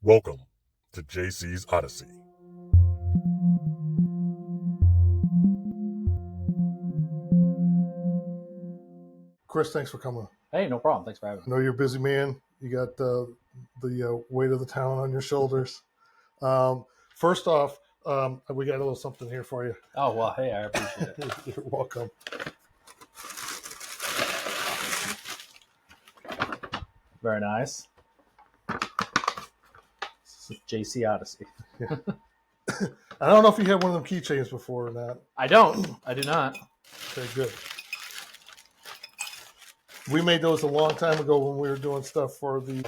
Welcome to JC's Odyssey. Chris, thanks for coming. Hey, no problem. Thanks for having I me. know you're a busy man. You got the weight of the town on your shoulders. First off, we got a little something here for you. Oh, well, hey, I appreciate it. You're welcome. Very nice. This is JC Odyssey. I don't know if you had one of them keychains before or not. I do not. Okay, good. We made those a long time ago when we were doing stuff for the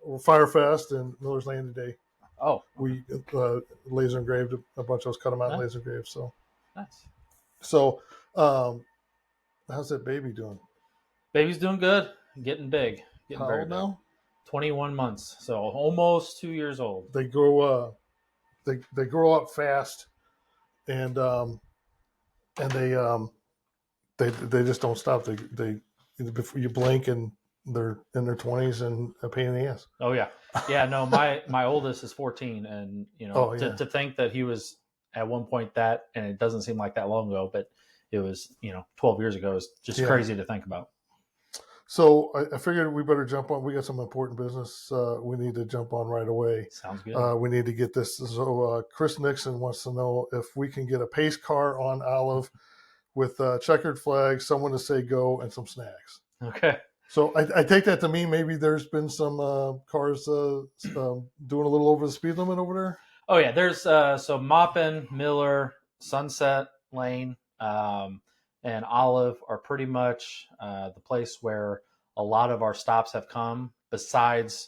Firefest and Miller's Landing Day. Oh, We laser engraved a bunch of those, cut them out and laser engraved. So, nice. So, how's that baby doing? Baby's doing good. Getting big. Getting How very old big. now? 21 months. So almost 2 years old. They grow they grow up fast, and they just don't stop. They before you blink and they're in their 20s and a pain in the ass. Oh yeah. Yeah, no, my oldest is 14, and to think that he was at one point that, and it doesn't seem like that long ago, but it was 12 years ago, is just crazy to think about. So I figured we better jump on. We got some important business we need to jump on right away. Sounds good. We need to get this. So Chris Nixon wants to know if we can get a pace car on Olive with checkered flags, someone to say go, and some snacks. Okay. So I take that to mean maybe there's been some cars doing a little over the speed limit over there. Oh yeah, there's so Maupin, Miller, Sunset Lane, and Olive are pretty much the place where a lot of our stops have come, besides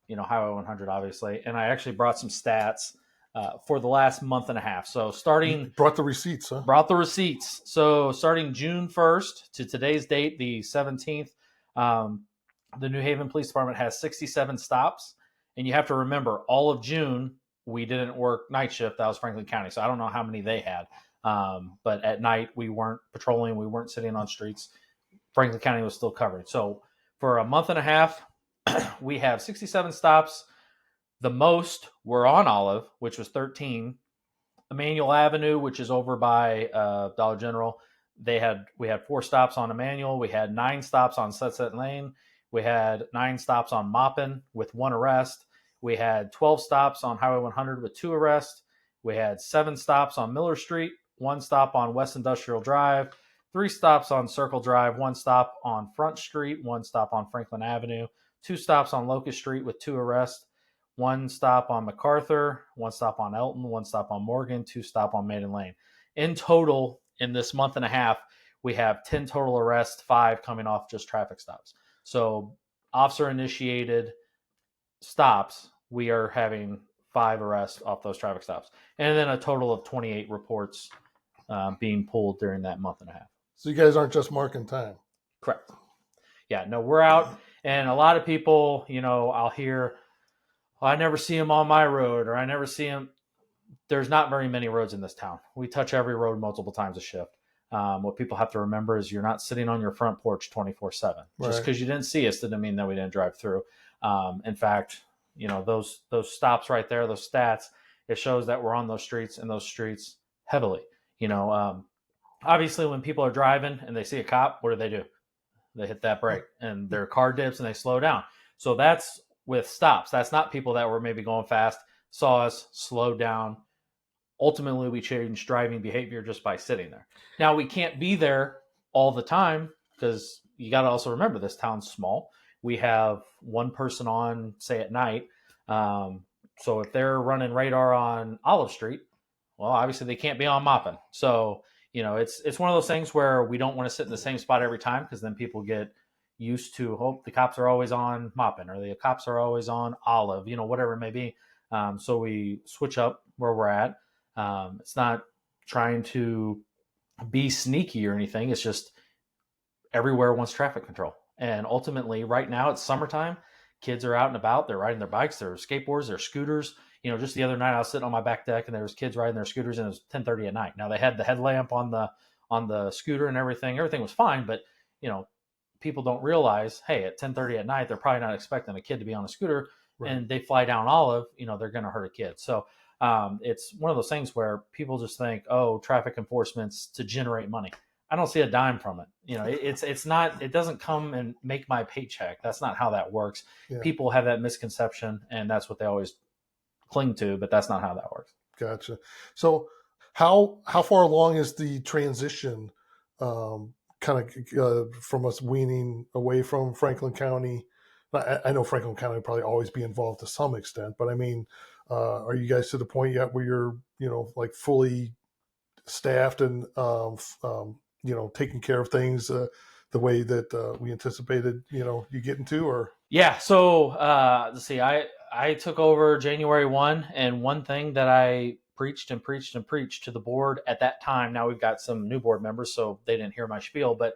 Highway 100, obviously. And I actually brought some stats for the last month and a half. So starting, you brought the receipts, huh? Brought the receipts. So starting June 1st to today's date, the 17th, the New Haven Police Department has 67 stops. And you have to remember, all of June, we didn't work night shift. That was Franklin County. So I don't know how many they had. But at night, we weren't patrolling. We weren't sitting on streets. Franklin County was still covered. So for a month and a half, we have 67 stops. The most were on Olive, which was 13. Emmanuel Avenue, which is over by Dollar General, we had 4 stops on Emmanuel. We had 9 stops on Sunset Lane. We had 9 stops on Maupin with 1 arrest. We had 12 stops on Highway 100 with 2 arrests. We had 7 stops on Miller Street, 1 stop on West Industrial Drive, 3 stops on Circle Drive, 1 stop on Front Street, 1 stop on Franklin Avenue, 2 stops on Locust Street with 2 arrests, 1 stop on MacArthur, 1 stop on Elton, 1 stop on Morgan, 2 stop on Maiden Lane. In total, in this month and a half, we have 10 total arrests, 5 coming off just traffic stops. So officer-initiated stops, we are having 5 arrests off those traffic stops. And then a total of 28 reports being pulled during that month and a half. So you guys aren't just marking time. Correct. Yeah, no, we're out. And a lot of people, I'll hear, I never see him on my road, or I never see him. There's not very many roads in this town. We touch every road multiple times a shift. What people have to remember is you're not sitting on your front porch 24/7. Right. Just because you didn't see us didn't mean that we didn't drive through. In fact, those stops right there, those stats, it shows that we're on those streets heavily. Obviously when people are driving and they see a cop, what do? They hit that brake and their car dips and they slow down. So that's with stops. That's not people that were maybe going fast, saw us, slowed down. Ultimately, we changed driving behavior just by sitting there. Now, we can't be there all the time because you got to also remember this town's small. We have 1 person on, say, at night. So if they're running radar on Olive Street, well, obviously they can't be on Maupin. So, it's one of those things where we don't want to sit in the same spot every time, because then people get used to, the cops are always on Maupin, or the cops are always on Olive, whatever it may be. So we switch up where we're at. It's not trying to be sneaky or anything. It's just everywhere wants traffic control. And ultimately, right now, it's summertime. Kids are out and about. They're riding their bikes, their skateboards, their scooters. Just the other night, I was sitting on my back deck and there was kids riding their scooters, and it was 10:30 at night. Now, they had the headlamp on the scooter and everything. Everything was fine, but people don't realize, hey, at 10:30 at night, they're probably not expecting a kid to be on a scooter, Right. and they fly down Olive, they're going to hurt a kid. So it's one of those things where people just think, oh, traffic enforcement's to generate money. I don't see a dime from it. It's not. It doesn't come and make my paycheck. That's not how that works. Yeah. People have that misconception, and that's what they always cling to. But that's not how that works. Gotcha. So, how far along is the transition, from us weaning away from Franklin County? I know Franklin County will probably always be involved to some extent, but I mean, are you guys to the point yet where you're, like fully staffed and, taking care of things the way that we anticipated, you getting to, or? Yeah. So let's see. I took over January 1, and one thing that I preached and preached and preached to the board at that time. Now we've got some new board members, so they didn't hear my spiel, but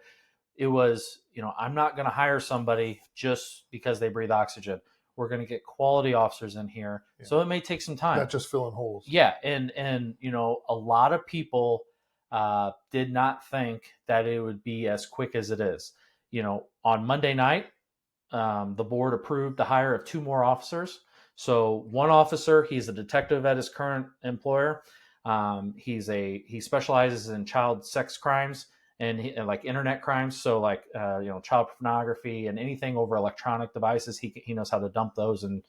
it was, I'm not going to hire somebody just because they breathe oxygen. We're going to get quality officers in here. Yeah. So it may take some time. Not just filling holes. Yeah. And a lot of people did not think that it would be as quick as it is. On Monday night, the board approved the hire of 2 more officers. So one officer, he's a detective at his current employer. He specializes in child sex crimes and like internet crimes. So like, child pornography and anything over electronic devices. He knows how to dump those. And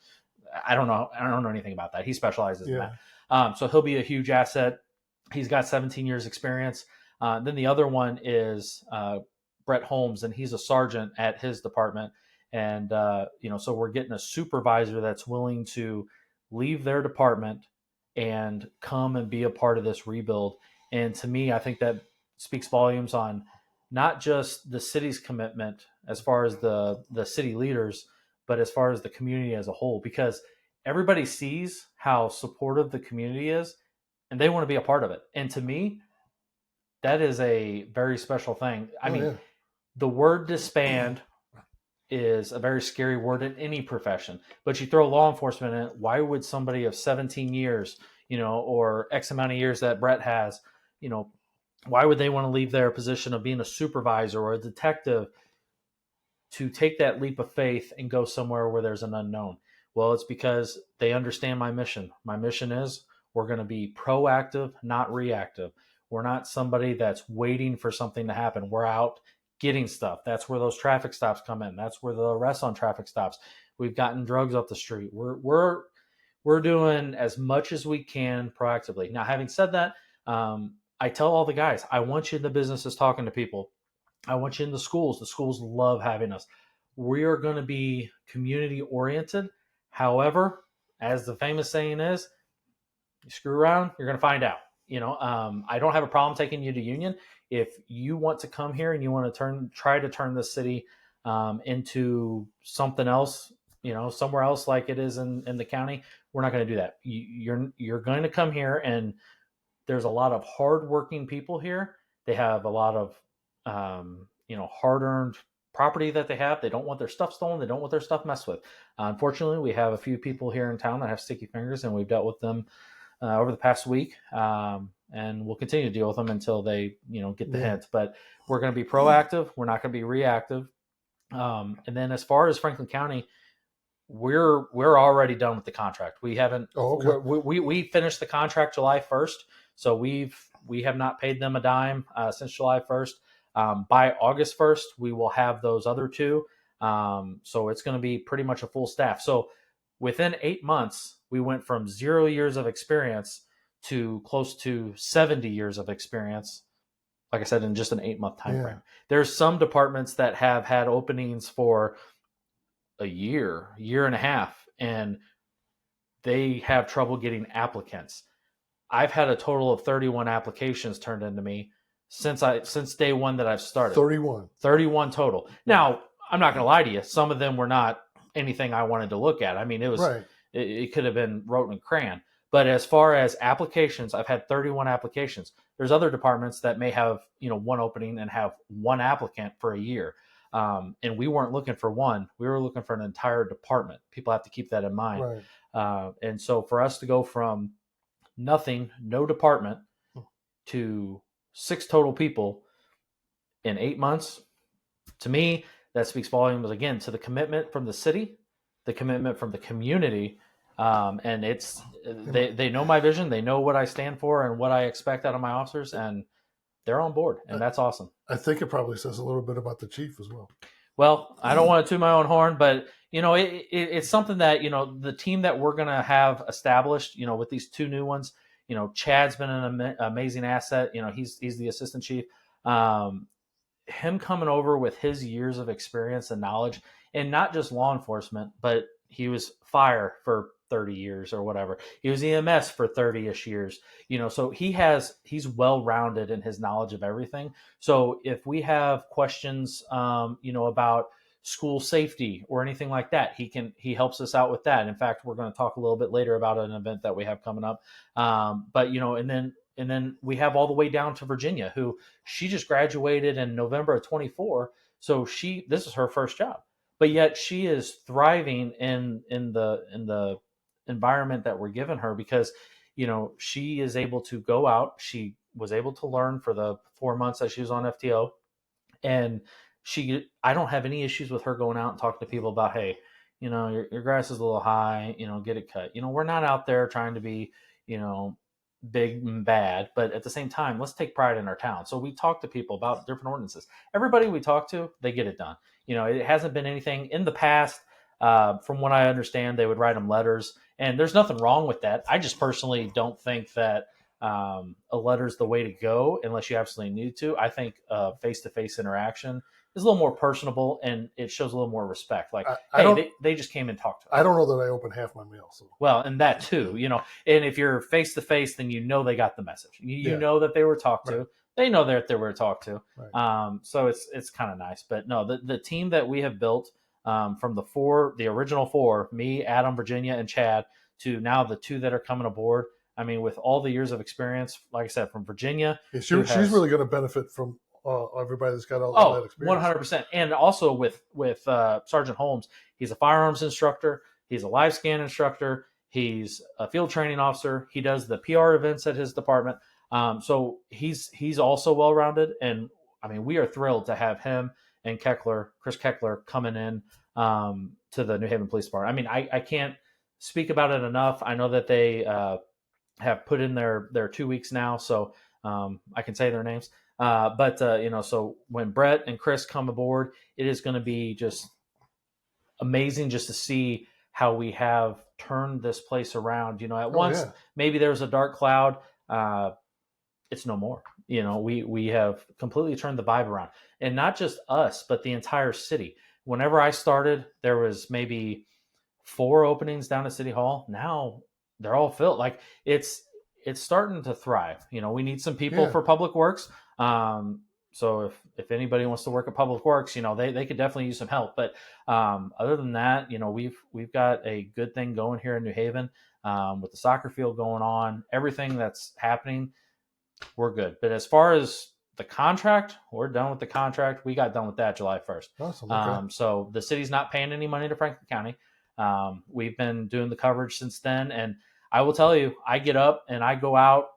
I don't know anything about that. He specializes in that. So he'll be a huge asset. He's got 17 years experience. Then the other one is Brett Holmes, and he's a sergeant at his department. And, so we're getting a supervisor that's willing to leave their department and come and be a part of this rebuild. And to me, I think that speaks volumes on not just the city's commitment as far as the city leaders, but as far as the community as a whole, because everybody sees how supportive the community is and they want to be a part of it. And to me, that is a very special thing. I mean, the word disband is a very scary word in any profession, but you throw law enforcement in it. Why would somebody of 17 years, or X amount of years that Brett has, why would they want to leave their position of being a supervisor or a detective to take that leap of faith and go somewhere where there's an unknown? Well, it's because they understand my mission. My mission is we're going to be proactive, not reactive. We're not somebody that's waiting for something to happen. We're out getting stuff. That's where those traffic stops come in. That's where the arrests on traffic stops. We've gotten drugs off the street. We're doing as much as we can proactively. Now, having said that, I tell all the guys, I want you in the businesses talking to people. I want you in the schools. The schools love having us. We are going to be community oriented. However, as the famous saying is, you screw around, you're going to find out. I don't have a problem taking you to Union. If you want to come here and you want to try to turn this city into something else, somewhere else like it is in the county, we're not going to do that. You're going to come here, and there's a lot of hardworking people here. They have a lot of hard-earned property that they have. They don't want their stuff stolen. They don't want their stuff messed with. Unfortunately, we have a few people here in town that have sticky fingers, and we've dealt with them over the past week, and we'll continue to deal with them until they, get the hint. But we're going to be proactive. We're not going to be reactive. And then as far as Franklin County, we're already done with the contract. We haven't. Oh, okay. We finished the contract July 1st, so we have not paid them a dime since July 1st. By August 1st, we will have those other 2. So it's going to be pretty much a full staff. So within 8 months, we went from 0 years of experience to close to 70 years of experience. Like I said, in just an 8-month time frame. There's some departments that have had openings for a year and a half, and they have trouble getting applicants. I've had a total of 31 applications turned into me since day one that I've started. 31 total. Now, I'm not going to lie to you. Some of them were not anything I wanted to look at. I mean, it was it could have been wrote in crayon. But as far as applications, I've had 31 applications. There's other departments that may have, one opening and have one applicant for a year. And we weren't looking for one. We were looking for an entire department. People have to keep that in mind. Right. And so for us to go from nothing, no department, to 6 total people in 8 months, to me, that speaks volumes, again, to the commitment from the city, the commitment from the community. And they know my vision. They know what I stand for and what I expect out of my officers, and they're on board, and that's awesome. I think it probably says a little bit about the chief as well. Well, I don't want to toot my own horn, but it's something that the team that we're going to have established, with these two new ones. Chad's been an amazing asset. He's the assistant chief. Him coming over with his years of experience and knowledge, and not just law enforcement, but he was fire for 30 years or whatever. He was EMS for 30-ish years. So he's well-rounded in his knowledge of everything. So if we have questions, about school safety or anything like that, he helps us out with that. In fact, we're going to talk a little bit later about an event that we have coming up. But and then we have all the way down to Virginia, who she just graduated in November of 24. So this is her first job, but yet she is thriving in the environment that we're giving her, because she is able to go out. She was able to learn for the 4 months that she was on FTO, and I don't have any issues with her going out and talking to people about, hey, your grass is a little high, get it cut. We're not out there trying to be big and bad, but at the same time, let's take pride in our town. So we talk to people about different ordinances. Everybody we talk to, they get it done. It hasn't been anything in the past. From what I understand, they would write them letters, and there's nothing wrong with that. I just personally don't think that a letter is the way to go unless you absolutely need to. I think face-to-face interaction is a little more personable, and it shows a little more respect. Like, they just came and talked to us. I don't know that I opened half my mail. So. Well, and that too, and if you're face-to-face, then they got the message. You know that they were talked to. Right. They know that they were talked to. Right. So it's kind of nice. But no, the team that we have built, from the original four, me, Adam, Virginia, and Chad, to now the two that are coming aboard. I mean, with all the years of experience, like I said, from Virginia. Yeah, she's really going to benefit from everybody that's got all that experience. 100%. And also with Sergeant Holmes, he's a firearms instructor. He's a live scan instructor. He's a field training officer. He does the PR events at his department. So he's also well-rounded. And I mean, we are thrilled to have him and Chris Keckler, coming in to the New Haven Police Department. I mean, I can't speak about it enough. I know that they have put in their 2 weeks now, so I can say their names. But so when Brett and Chris come aboard, it is going to be just amazing just to see how we have turned this place around. At once, maybe there was a dark cloud. It's no more. We have completely turned the vibe around, and not just us, but the entire city. Whenever I started, there was maybe 4 openings down at City Hall. Now they're all filled. Like, it's starting to thrive. We need some people for Public Works. So if anybody wants to work at Public Works, they could definitely use some help. But other than that, we've got a good thing going here in New Haven, with the soccer field going on, everything that's happening. We're good. But as far as the contract, we're done with the contract. We got done with that July 1st. Awesome. Okay. So the city's not paying any money to Franklin County. We've been doing the coverage since then. And I will tell you, I get up and I go out.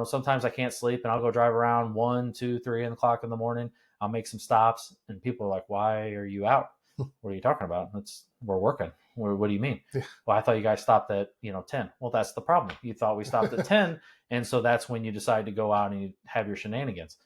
Sometimes I can't sleep, and I'll go drive around 1, 2, 3 o'clock in the morning. I'll make some stops, and people are like, "Why are you out? What are you talking about? We're working. What do you mean?" Well, I thought you guys stopped at 10. Well, that's the problem. You thought we stopped at 10, and so that's when you decide to go out and you have your shenanigans.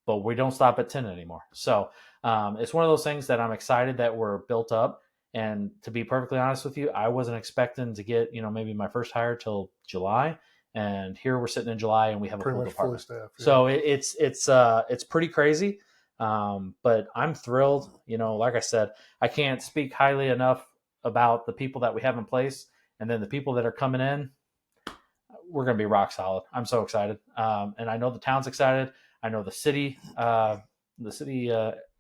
But we don't stop at 10 anymore. So it's one of those things that I'm excited that we're built up. And to be perfectly honest with you, I wasn't expecting to get maybe my first hire till July. And here we're sitting in July, and we have pretty a full department. Staff, yeah. So it's pretty crazy, but I'm thrilled. Like I said, I can't speak highly enough about the people that we have in place, and then the people that are coming in. We're going to be rock solid. I'm so excited, and I know the town's excited. I know the city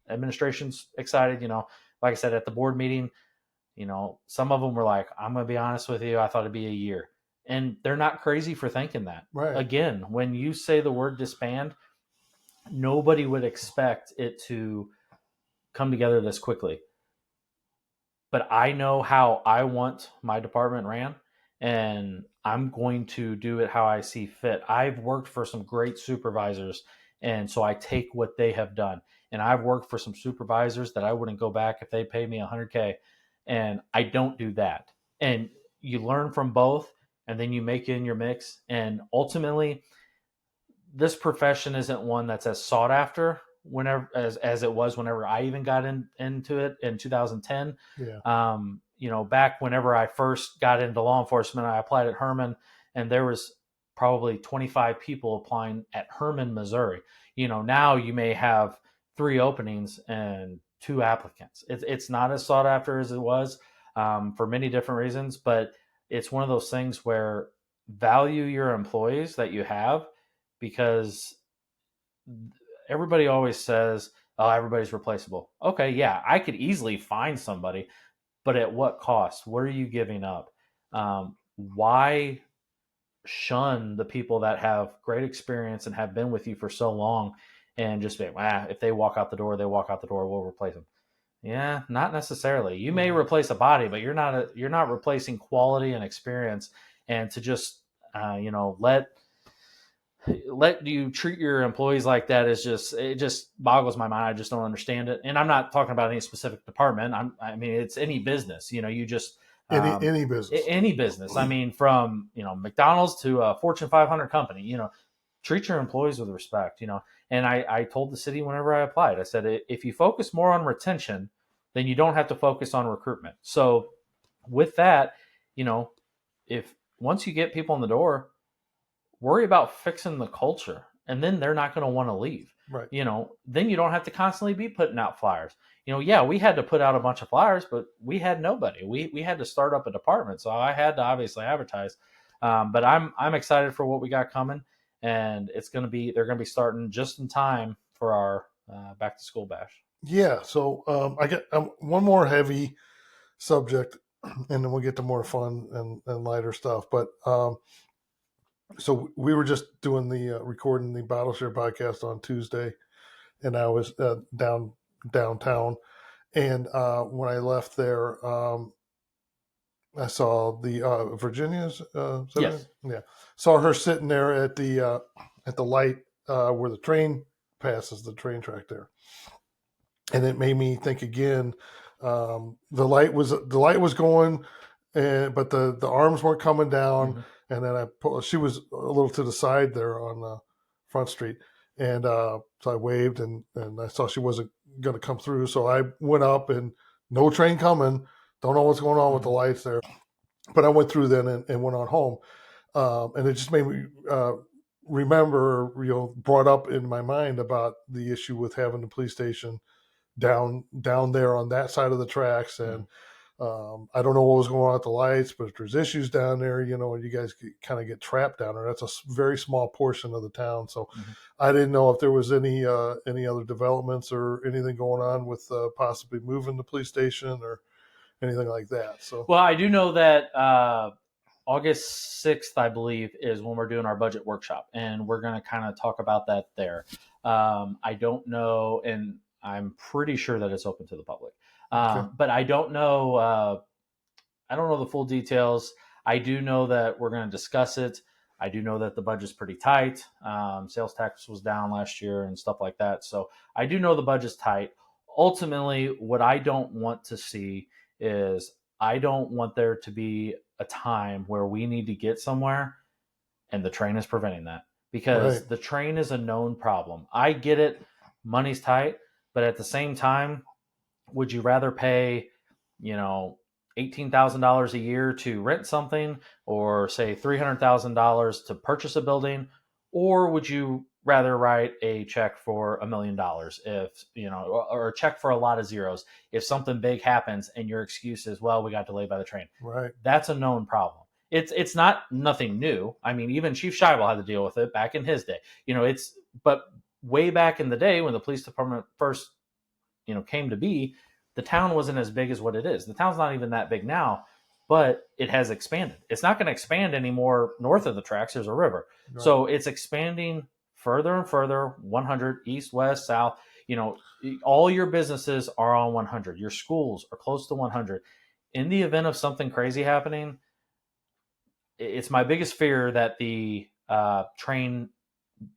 administration's excited. Like I said at the board meeting, some of them were like, "I'm going to be honest with you, I thought it'd be a year." And they're not crazy for thinking that. Right. Again, when you say the word disband, nobody would expect it to come together this quickly. But I know how I want my department ran, and I'm going to do it how I see fit. I've worked for some great supervisors, and so I take what they have done. And I've worked for some supervisors that I wouldn't go back if they paid me $100K. And I don't do that. And you learn from both, and then you make it in your mix. And ultimately, this profession isn't one that's as sought after whenever as it was whenever I even got into it in 2010. Yeah. Back whenever I first got into law enforcement, I applied at Herman, and there was probably 25 people applying at Herman, Missouri. Now you may have 3 openings and 2 applicants. It's not as sought after as it was, for many different reasons, but it's one of those things where value your employees that you have, because everybody always says, oh, everybody's replaceable. Okay, yeah, I could easily find somebody, but at what cost? What are you giving up? Why shun the people that have great experience and have been with you for so long and just be, if they walk out the door, we'll replace them. Yeah, not necessarily. You may replace a body, but you're not replacing quality and experience. And to just let you treat your employees like that it just boggles my mind. I just don't understand it. And I'm not talking about any specific department. I mean, it's any business. You just Any business. Any business. I mean, from McDonald's to a Fortune 500 company. Treat your employees with respect. And I told the city whenever I applied, I said, if you focus more on retention, then you don't have to focus on recruitment. So with that, if once you get people in the door, worry about fixing the culture, and then they're not going to want to leave. Right. Then you don't have to constantly be putting out flyers. Yeah, we had to put out a bunch of flyers, but we had nobody. We had to start up a department, so I had to obviously advertise. But I'm excited for what we got coming, and they're going to be starting just in time for our back to school bash. Yeah. So I got one more heavy subject, and then we'll get to more fun and lighter stuff. But so we were just doing the recording the Battle Share podcast on Tuesday, and I was downtown, and when I left there, I saw the Virginia's. Yes. Yeah, saw her sitting there at the light where the train passes, the train track there, and it made me think again. The light was going, but the arms weren't coming down. Mm-hmm. And then she was a little to the side there on Front Street, and so I waved, and I saw she wasn't going to come through, so I went up, and no train coming. Don't know what's going on with the lights there, but I went through then and went on home, and it just made me remember, brought up in my mind about the issue with having the police station down there on that side of the tracks, and I don't know what was going on with the lights, but if there's issues down there, and you guys kind of get trapped down there. That's a very small portion of the town, so I didn't know if there was any other developments or anything going on with possibly moving the police station or anything like that. So, well, I do know that August 6th, I believe, is when we're doing our budget workshop, and we're going to kind of talk about that there. I don't know, and I'm pretty sure that it's open to the public. But I don't know. I don't know the full details. I do know that we're going to discuss it. I do know that the budget's pretty tight. Sales tax was down last year and stuff like that. So I do know the budget's tight. Ultimately, what I don't want to see is I don't want there to be a time where we need to get somewhere and the train is preventing that, because the train is a known problem. I get it. Money's tight. But at the same time, would you rather pay, $18,000 a year to rent something, or say $300,000 to purchase a building? Or would you rather write a check for $1 million or a check for a lot of zeros if something big happens and your excuse is, well, we got delayed by the train? Right. That's a known problem. It's not nothing new. I mean, even Chief Scheibel had to deal with it back in his day. But way back in the day when the police department first, came to be, the town wasn't as big as what it is. The town's not even that big now, but it has expanded. It's not going to expand anymore north of the tracks. There's a river. Right. So it's expanding further and further, 100, east, west, south. All your businesses are on 100. Your schools are close to 100. In the event of something crazy happening, it's my biggest fear that the train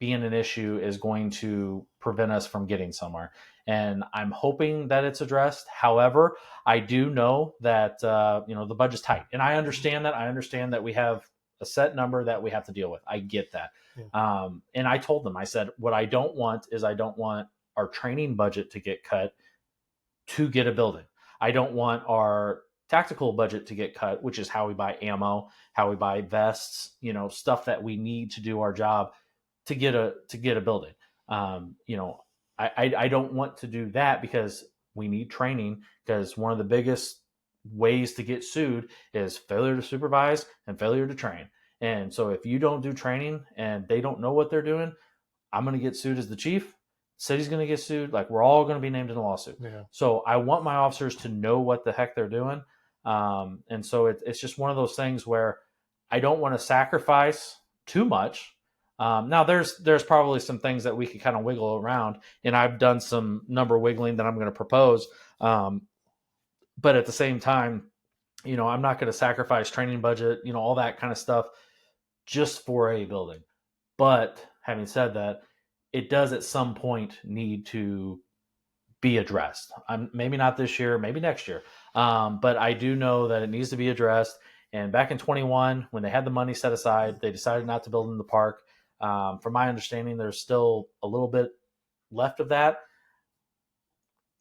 being an issue is going to prevent us from getting somewhere. and I'm hoping that it's addressed. However, I do know that the budget's tight, and I understand that. I understand that we have a set number that we have to deal with. I get that. Yeah. And I told them, I said, what I don't want is I don't want our training budget to get cut to get a building. I don't want our tactical budget to get cut, which is how we buy ammo, how we buy vests, stuff that we need to do our job to get a building. I don't want to do that because we need training, because one of the biggest ways to get sued is failure to supervise and failure to train. And so if you don't do training and they don't know what they're doing, I'm going to get sued as the chief. City's going to get sued. Like, we're all going to be named in a lawsuit. Yeah. So I want my officers to know what the heck they're doing. And so it's just one of those things where I don't want to sacrifice too much. Now there's probably some things that we could kind of wiggle around, and I've done some number wiggling that I'm going to propose. But at the same time, I'm not going to sacrifice training budget, all that kind of stuff just for a building. But having said that, it does at some point need to be addressed. Maybe not this year, maybe next year. But I do know that it needs to be addressed. And back in 21, when they had the money set aside, they decided not to build in the park. From my understanding, there's still a little bit left of that.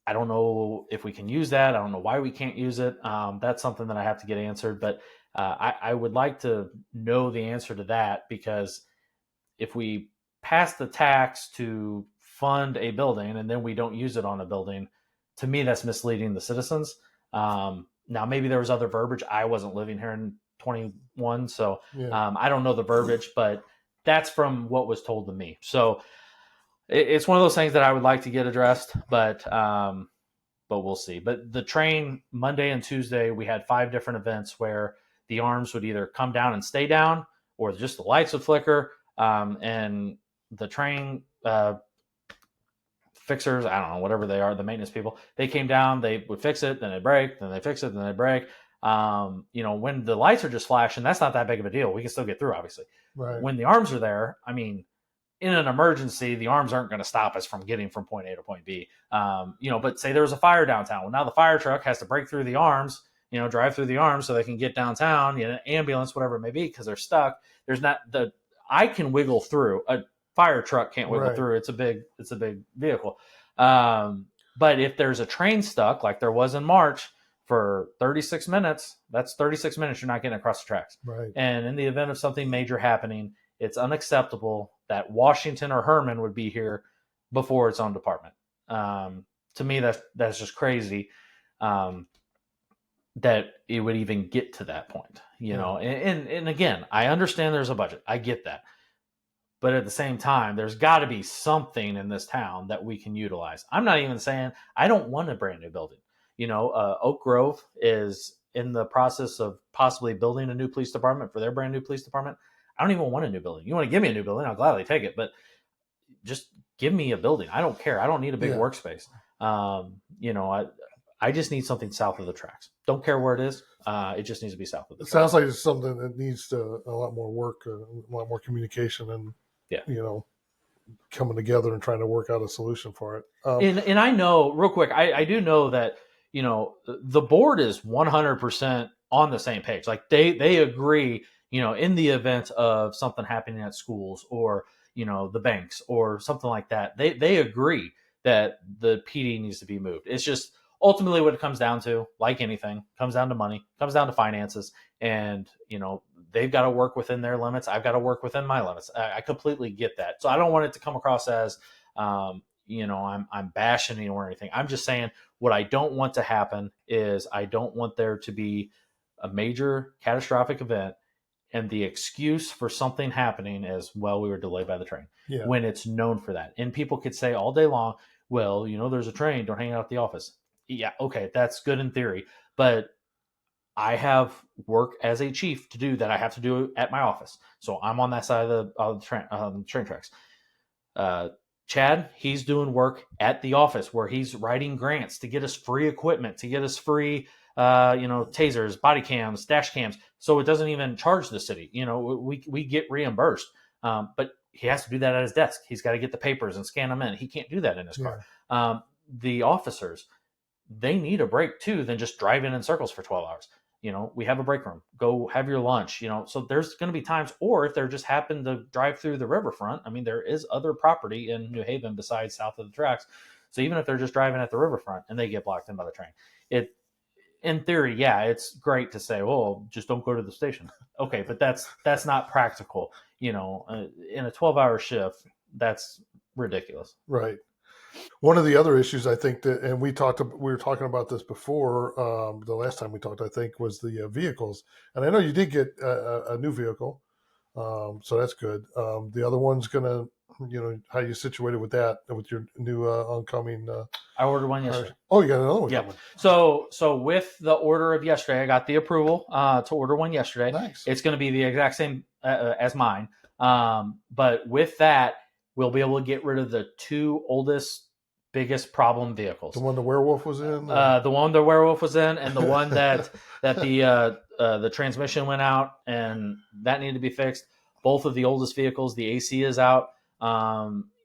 I don't know if we can use that. I don't know why we can't use it. That's something that I have to get answered. But I would like to know the answer to that, because if we pass the tax to fund a building and then we don't use it on a building, to me, that's misleading the citizens. Now, maybe there was other verbiage. I wasn't living here in 21, so Yeah. I don't know the verbiage, but that's from what was told to me. So it's one of those things that I would like to get addressed, but we'll see. But the train, Monday and Tuesday, we had 5 different events where the arms would either come down and stay down, or just the lights would flicker. And the train fixers, I don't know, whatever they are, the maintenance people, they came down, they would fix it, then they'd break, then they fix it, then they break. When the lights are just flashing, that's not that big of a deal. We can still get through, obviously. Right. When the arms are there, in an emergency, the arms aren't going to stop us from getting from point A to point B. But say there was a fire downtown. Well, now the fire truck has to break through the arms, drive through the arms so they can get downtown, ambulance, whatever it may be, because they're stuck. I can wiggle through. A fire truck can't wiggle through. It's a big vehicle. But if there's a train stuck, like there was in March for 36 minutes, that's 36 minutes you're not getting across the tracks. Right. And in the event of something major happening, it's unacceptable that Washington or Herman would be here before its own department. To me, that's just crazy. That it would even get to that point, and again, I understand there's a budget. I get that. But at the same time, there's got to be something in this town that we can utilize. I'm not even saying I don't want a brand new building. Oak Grove is in the process of possibly building a new police department for their brand new police department. I don't even want a new building. You want to give me a new building, I'll gladly take it. But just give me a building. I don't care. I don't need a big workspace. I just need something south of the tracks. Don't care where it is. It just needs to be south of the tracks. It sounds like it's something that needs a lot more work, a lot more communication, and coming together and trying to work out a solution for it. And I know, real quick, I do know that the board is 100% on the same page. Like they agree. In the event of something happening at schools or the banks or something like that, they agree that the PD needs to be moved. It's just ultimately what it comes down to, like anything, comes down to money, comes down to finances, and they've got to work within their limits. I've got to work within my limits. I completely get that. So I don't want it to come across as I'm bashing you or anything. I'm just saying what I don't want to happen is I don't want there to be a major catastrophic event and the excuse for something happening is, well, we were delayed by the train, when it's known for that. And people could say all day long, well, there's a train, don't hang out at the office. Yeah, okay, that's good in theory. But I have work as a chief to do that I have to do at my office. So I'm on that side of the train tracks. Chad, he's doing work at the office where he's writing grants to get us free equipment, to get us free tasers, body cams, dash cams, so it doesn't even charge the city. We get reimbursed, but he has to do that at his desk. He's got to get the papers and scan them in. He can't do that in his car. the officers, they need a break too than just driving in circles for 12 hours. We have a break room. Go have your lunch, So there's going to be times, or if they're just happen to drive through the riverfront, I mean, there is other property in New Haven besides south of the tracks. So even if they're just driving at the riverfront and they get blocked in by the train, in theory, yeah, it's great to say, "Oh, just don't go to the station." Okay, but that's not practical. In a 12-hour shift, that's ridiculous. Right. One of the other issues I think that, and we were talking about this before, the last time we talked, I think, was the vehicles. And I know you did get a new vehicle, so that's good. The other one's gonna, how you situated with that, with your new oncoming. I ordered one yesterday. Oh, you got another one. Yeah. So with the order of yesterday, I got the approval to order one yesterday. Nice. It's going to be the exact same as mine. But with that, we'll be able to get rid of the two oldest, biggest problem vehicles. The one the werewolf was in. The one the werewolf was in, and the one that the transmission went out, and that needed to be fixed. Both of the oldest vehicles, the AC is out.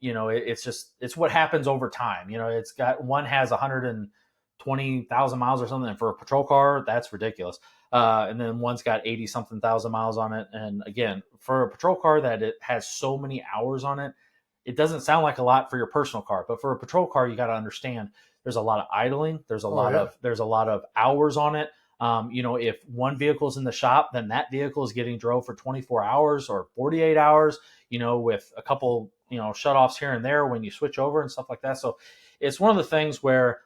It's what happens over time. It's got one has 120,000 miles or something. And for a patrol car, that's ridiculous. And then one's got 80 something thousand miles on it. And again, for a patrol car that it has so many hours on it, it doesn't sound like a lot for your personal car, but for a patrol car, you got to understand there's a lot of idling. There's a lot of hours on it. If one vehicle's in the shop, then that vehicle is getting drove for 24 hours or 48 hours, with a couple, shutoffs here and there when you switch over and stuff like that. So it's one of the things where,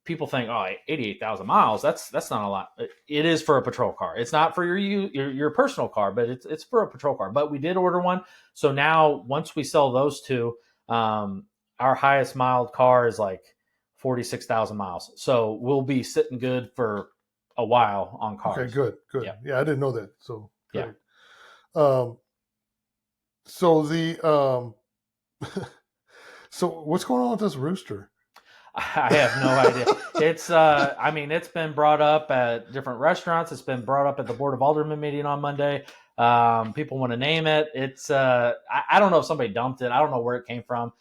people think, 88,000 miles, that's not a lot. It is for a patrol car. It's not for your personal car, but it's for a patrol car. But we did order one. So now once we sell those two, our highest miled car is like 46,000 miles. So we'll be sitting good for a while on cars. Okay, good. Yeah, I didn't know that. So great. Yeah. So so what's going on with this rooster? I have no idea. It's been brought up at different restaurants. It's been brought up at the Board of Aldermen meeting on Monday. People want to name it. I don't know if somebody dumped it. I don't know where it came from.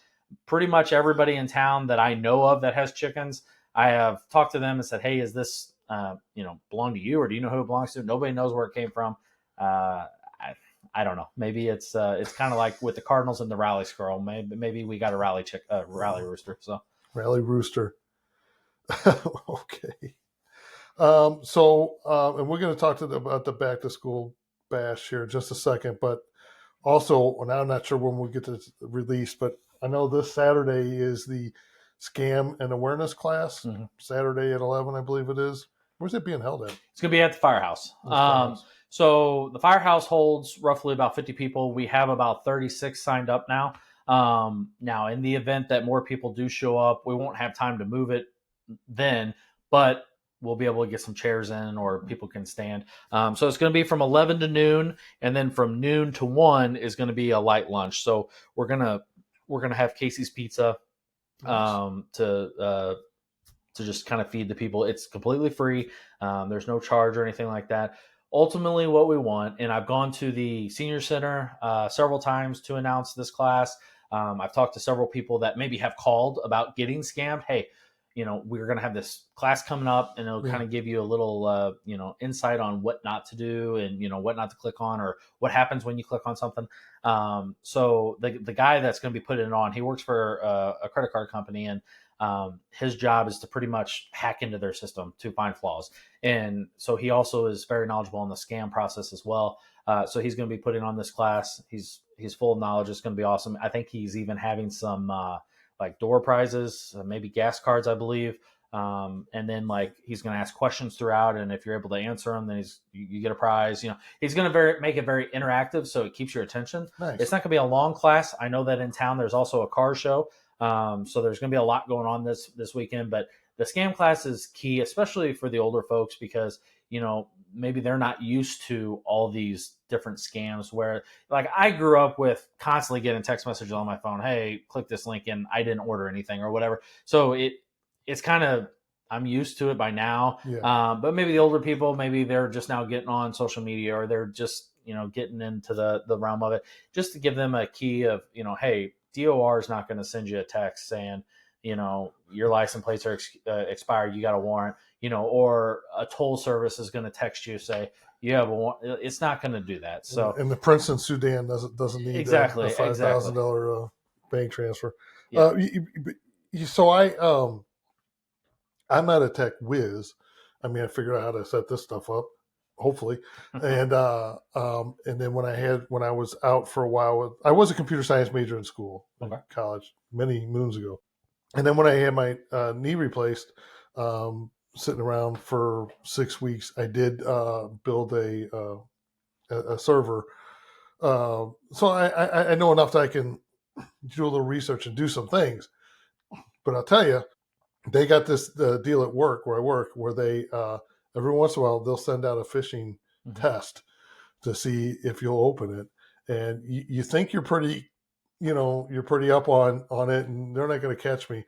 Pretty much everybody in town that I know of that has chickens, I have talked to them and said, "Hey, is this belong to you, or do you know who it belongs to?" Nobody knows where it came from. I don't know. Maybe it's kind of like with the Cardinals and the rally squirrel. Maybe we got a rally rooster. So rally rooster. Okay. And we're going to talk about the back to school bash here in just a second. But also, and I'm not sure when we'll get to release, but I know this Saturday is the scam and awareness class. Mm-hmm. Saturday at 11, I believe it is. Where's it being held at? It's going to be at the firehouse. So the firehouse holds roughly about 50 people. We have about 36 signed up now. Now, in the event that more people do show up, we won't have time to move it then, but we'll be able to get some chairs in, or people can stand. So it's going to be from 11 to noon, and then from noon to 1 is going to be a light lunch. So we're gonna have Casey's Pizza to just kind of feed the people. It's completely free. There's no charge or anything like that. Ultimately, what we want, and I've gone to the senior center several times to announce this class. I've talked to several people that maybe have called about getting scammed. Hey, we're going to have this class coming up, and it'll kind of give you a little, insight on what not to do, and, what not to click on, or what happens when you click on something. So the guy that's going to be putting it on, he works for a credit card company, and his job is to pretty much hack into their system to find flaws. And so he also is very knowledgeable in the scam process as well. So he's going to be putting on this class. He's full of knowledge. It's going to be awesome. I think he's even having some like door prizes, maybe gas cards, I believe. And then he's going to ask questions throughout, and if you're able to answer them, then you get a prize. He's going to make it very interactive, so it keeps your attention. Nice. It's not going to be a long class. I know that in town there's also a car show. So there's going to be a lot going on this weekend, but the scam class is key, especially for the older folks, because, maybe they're not used to all these different scams where, like, I grew up with constantly getting text messages on my phone. Hey, click this link and I didn't order anything or whatever. So it's kind of, I'm used to it by now. Yeah. But maybe the older people, maybe they're just now getting on social media, or they're just, getting into the realm of it, just to give them a key of, hey, DOR is not going to send you a text saying, your license plates are expired, you got a warrant, or a toll service is going to text you, say you have a warrant. It's not going to do that. So, and the Princeton Sudan doesn't need exactly, a $5,000 bank transfer. Yeah. So I'm not a tech whiz. I mean, I figured out how to set this stuff up, hopefully. And then when I was out for a while, I was a computer science major in school, in college, many moons ago. And then when I had my knee replaced, sitting around for 6 weeks, I did build a server. So I know enough that I can do a little research and do some things. But I'll tell you, they got this deal at work where I work, where they every once in a while they'll send out a phishing test to see if you'll open it, and you think you're pretty, you're pretty up on it, and they're not going to catch me.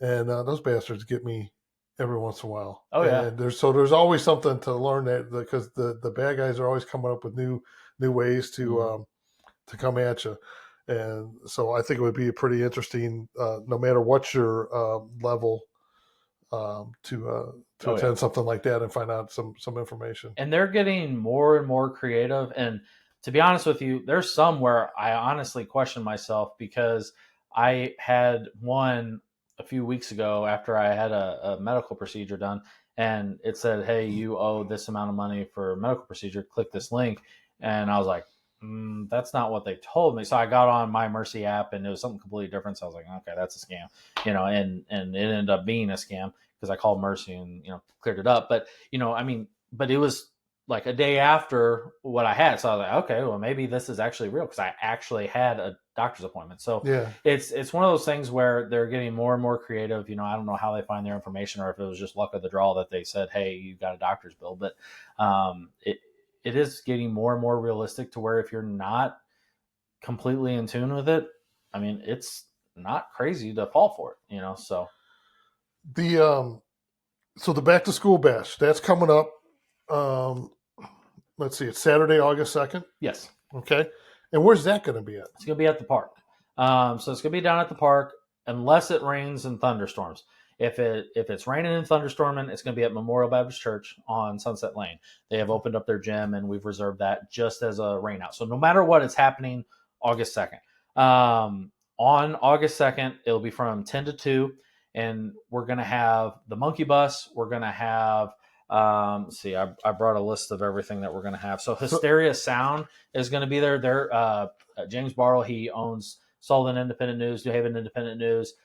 And those bastards get me every once in a while. Oh yeah. And there's always something to learn, that because the bad guys are always coming up with new ways to come at you. And so I think it would be pretty interesting, no matter what your level, to attend something like that and find out some information. And they're getting more and more creative. And to be honest with you, there's some where I honestly question myself, because I had one a few weeks ago after I had a medical procedure done, and it said, hey, you owe this amount of money for a medical procedure, click this link. And I was like, that's not what they told me. So I got on My Mercy app, and it was something completely different. So I was like, okay, that's a scam, and it ended up being a scam, because I called Mercy and, cleared it up. But, but it was like a day after what I had. So I was like, okay, well, maybe this is actually real, because I actually had a doctor's appointment. So yeah, it's one of those things where they're getting more and more creative. I don't know how they find their information, or if it was just luck of the draw that they said, hey, you got a doctor's bill. But it is getting more and more realistic, to where if you're not completely in tune with it, I mean, it's not crazy to fall for it, so. The back to school bash, that's coming up. Let's see, it's Saturday, August 2nd. Yes. Okay. And where's that going to be at? It's going to be at the park. So it's going to be down at the park, unless it rains and thunderstorms. If it's raining and thunderstorming, it's going to be at Memorial Baptist Church on Sunset Lane. They have opened up their gym, and we've reserved that just as a rain out. So no matter what, it's happening August 2nd. On August 2nd, it'll be from 10 to 2, and we're going to have the monkey bus. We're going to have, I brought a list of everything that we're going to have. So Hysteria Sound is going to be there. They're James Bartle, he owns Sullivan Independent News, New Haven Independent News,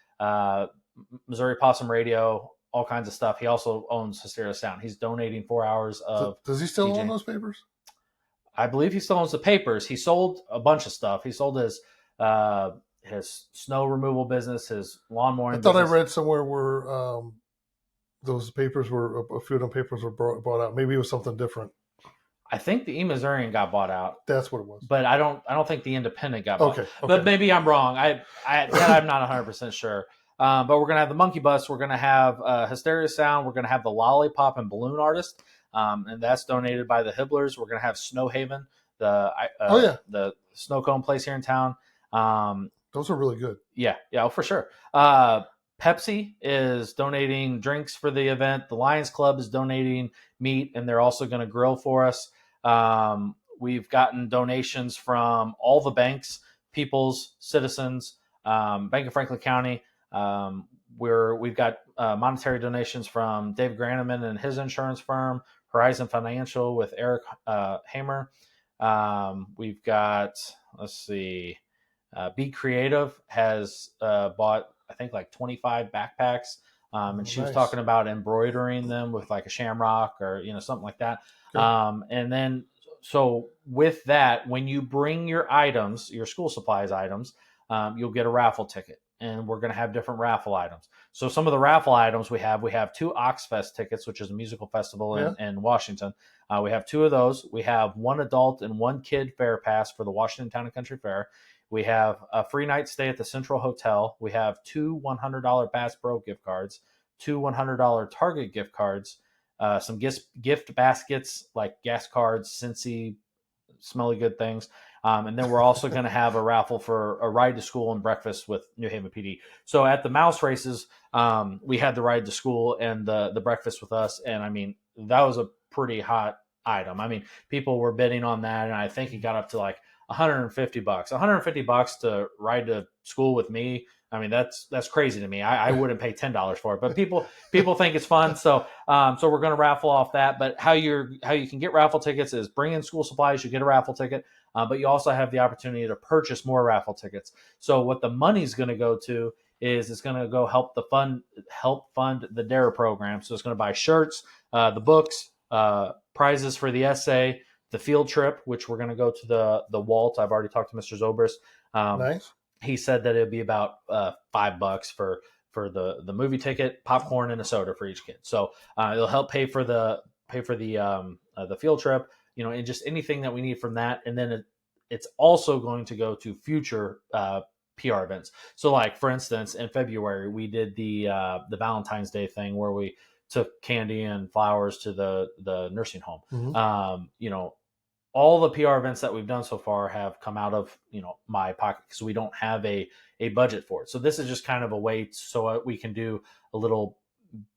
Missouri Possum Radio, all kinds of stuff. He also owns Hysteria Sound. He's donating 4 hours of. Does he still own those papers? I believe he still owns the papers. He sold a bunch of stuff. He sold his snow removal business, his lawn mowing. I thought I read somewhere where those papers a few of them papers were bought out. Maybe it was something different. I think the E-Missourian got bought out. That's what it was. But I don't think the Independent got bought out. Okay. But maybe I'm wrong. I'm not 100% sure. But we're going to have the Monkey Bus. We're going to have Hysteria Sound. We're going to have the Lollipop and Balloon Artist. And that's donated by the Hibblers. We're going to have Snow Haven, the snow cone place here in town. Those are really good. Yeah, for sure. Pepsi is donating drinks for the event. The Lions Club is donating meat, and they're also going to grill for us. We've gotten donations from all the banks, People's, Citizens, Bank of Franklin County. We've got monetary donations from Dave Graneman and his insurance firm, Horizon Financial with Eric Hamer. We've got, Be Creative has bought, I think, like 25 backpacks. And she was talking about embroidering them with like a shamrock or, something like that. And then, so with that, when you bring your items, your school supplies items, you'll get a raffle ticket. And we're going to have different raffle items. So some of the raffle items we have 2 Oxfest tickets, which is a musical festival in Washington. We have 2 of those. We have 1 adult and 1 kid fair pass for the Washington Town and Country Fair. We have a free night stay at the Central Hotel. We have 2 $100 Bass Pro gift cards, 2 $100 Target gift cards, some gift baskets like gas cards, Cincy, smelly good things. And then we're also going to have a raffle for a ride to school and breakfast with New Haven PD. So at the mouse races, we had the ride to school and the breakfast with us. And I mean, that was a pretty hot item. I mean, people were bidding on that, and I think it got up to like $150. $150 to ride to school with me. I mean, that's crazy to me. I wouldn't pay $10 for it, but people think it's fun. So so we're going to raffle off that. But how you can get raffle tickets is bring in school supplies. You get a raffle ticket, but you also have the opportunity to purchase more raffle tickets. So what the money's going to go to is it's going to go help fund the DARE program. So it's going to buy shirts, the books, prizes for the essay, the field trip, which we're going to go to the Walt. I've already talked to Mr. Zobrist. Nice. He said that it'd be about $5 for the movie ticket, popcorn, and a soda for each kid. So it'll help pay for the field trip, and just anything that we need from that. And then it's also going to go to future PR events. So, like for instance, in February we did the Valentine's Day thing where we took candy and flowers to the nursing home. Mm-hmm. All the PR events that we've done so far have come out of, my pocket because we don't have a budget for it. So this is just kind of a way so we can do a little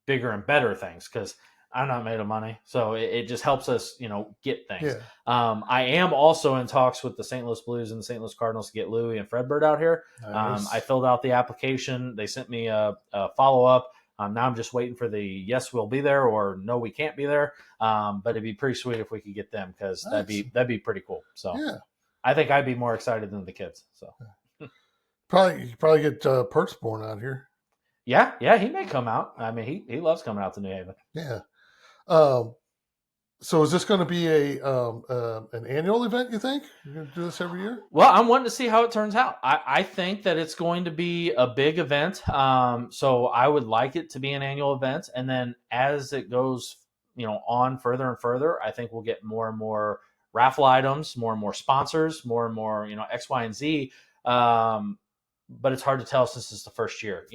bigger and better things because I'm not made of money. So it just helps us, get things. Yeah. I am also in talks with the St. Louis Blues and the St. Louis Cardinals to get Louie and Fredbird out here. Nice. I filled out the application. They sent me a follow-up. Now I'm just waiting for the yes, we'll be there or no, we can't be there. But it'd be pretty sweet if we could get them because nice. that'd be pretty cool. So yeah. I think I'd be more excited than the kids. So probably get Perks born out here. Yeah, he may come out. I mean, he loves coming out to New Haven. Yeah. So is this going to be an annual event, you think? You're going to do this every year? Well, I'm wanting to see how it turns out. I think that it's going to be a big event. So I would like it to be an annual event. And then as it goes, on further and further, I think we'll get more and more raffle items, more and more sponsors, more and more, X, Y, and Z. But it's hard to tell since it's the first year.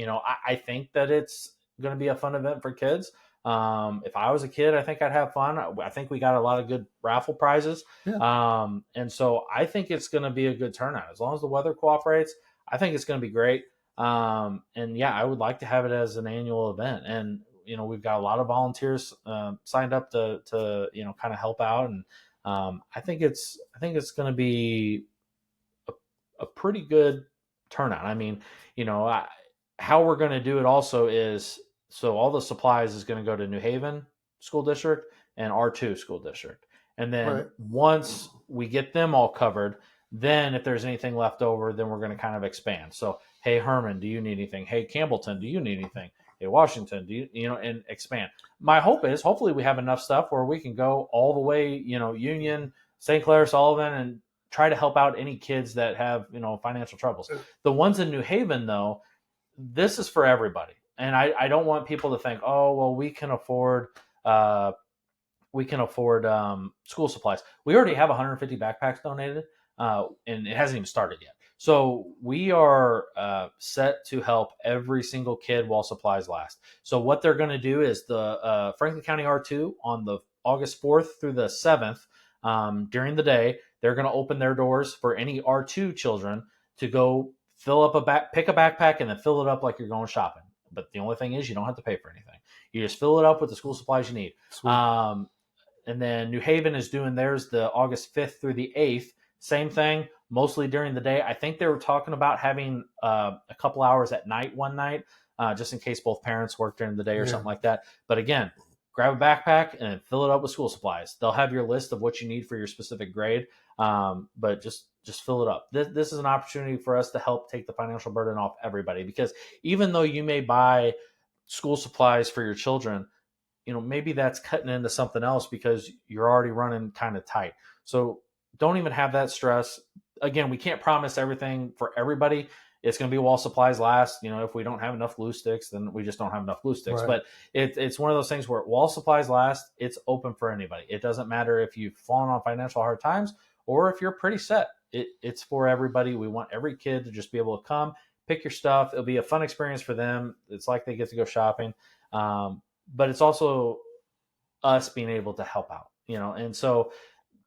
I think that it's going to be a fun event for kids. If I was a kid, I think I'd have fun. I think we got a lot of good raffle prizes. Yeah. And so I think it's going to be a good turnout. As long as the weather cooperates, I think it's going to be great. And yeah, I would like to have it as an annual event. And, we've got a lot of volunteers, signed up to kind of help out. And, I think it's going to be a pretty good turnout. I mean, how we're going to do it also is, so all the supplies is going to go to New Haven School District and R2 School District. And then once we get them all covered, then if there's anything left over, then we're going to kind of expand. So, hey, Herman, do you need anything? Hey, Campbellton, do you need anything? Hey, Washington, do you, and expand. My hope is hopefully we have enough stuff where we can go all the way, Union, St. Clair, Sullivan, and try to help out any kids that have, financial troubles. The ones in New Haven, though, this is for everybody. And I don't want people to think, oh, well, we can afford school supplies. We already have 150 backpacks donated, and it hasn't even started yet. So we are set to help every single kid while supplies last. So what they're going to do is the Franklin County R2 on the August 4th through the 7th during the day, they're going to open their doors for any R2 children to go fill up pick a backpack and then fill it up like you're going shopping. But the only thing is you don't have to pay for anything. You just fill it up with the school supplies you need. And then New Haven is doing theirs the August 5th through the 8th. Same thing, mostly during the day. I think they were talking about having a couple hours at night one night, just in case both parents work during the day or something like that. But again, grab a backpack and fill it up with school supplies. They'll have your list of what you need for your specific grade, but just fill it up. This is an opportunity for us to help take the financial burden off everybody, because even though you may buy school supplies for your children, maybe that's cutting into something else because you're already running kind of tight. So don't even have that stress. Again, we can't promise everything for everybody. It's going to be while supplies last. If we don't have enough glue sticks, then we just don't have enough glue sticks. Right. But it's one of those things where while supplies last, it's open for anybody. It doesn't matter if you've fallen on financial hard times or if you're pretty set. It's for everybody. We want every kid to just be able to come, pick your stuff. It'll be a fun experience for them. It's like they get to go shopping. But it's also us being able to help out, and so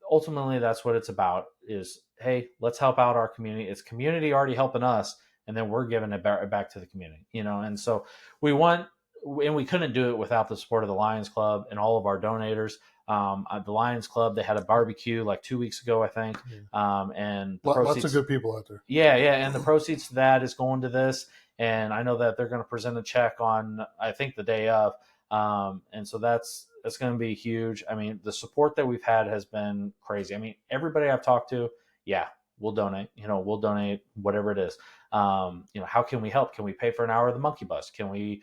ultimately that's what it's about is, hey, let's help out our community. It's community already helping us, and then we're giving it back to the community, and so we couldn't do it without the support of the Lions Club and all of our donators. The Lions Club, they had a barbecue like 2 weeks ago, I think. And lots of good people out there. Yeah. And the proceeds to that is going to this. And I know that they're going to present a check on, I think, the day of. And so that's going to be huge. I mean, the support that we've had has been crazy. I mean, everybody I've talked to, yeah, we'll donate. We'll donate whatever it is. How can we help? Can we pay for an hour of the monkey bus? Can we,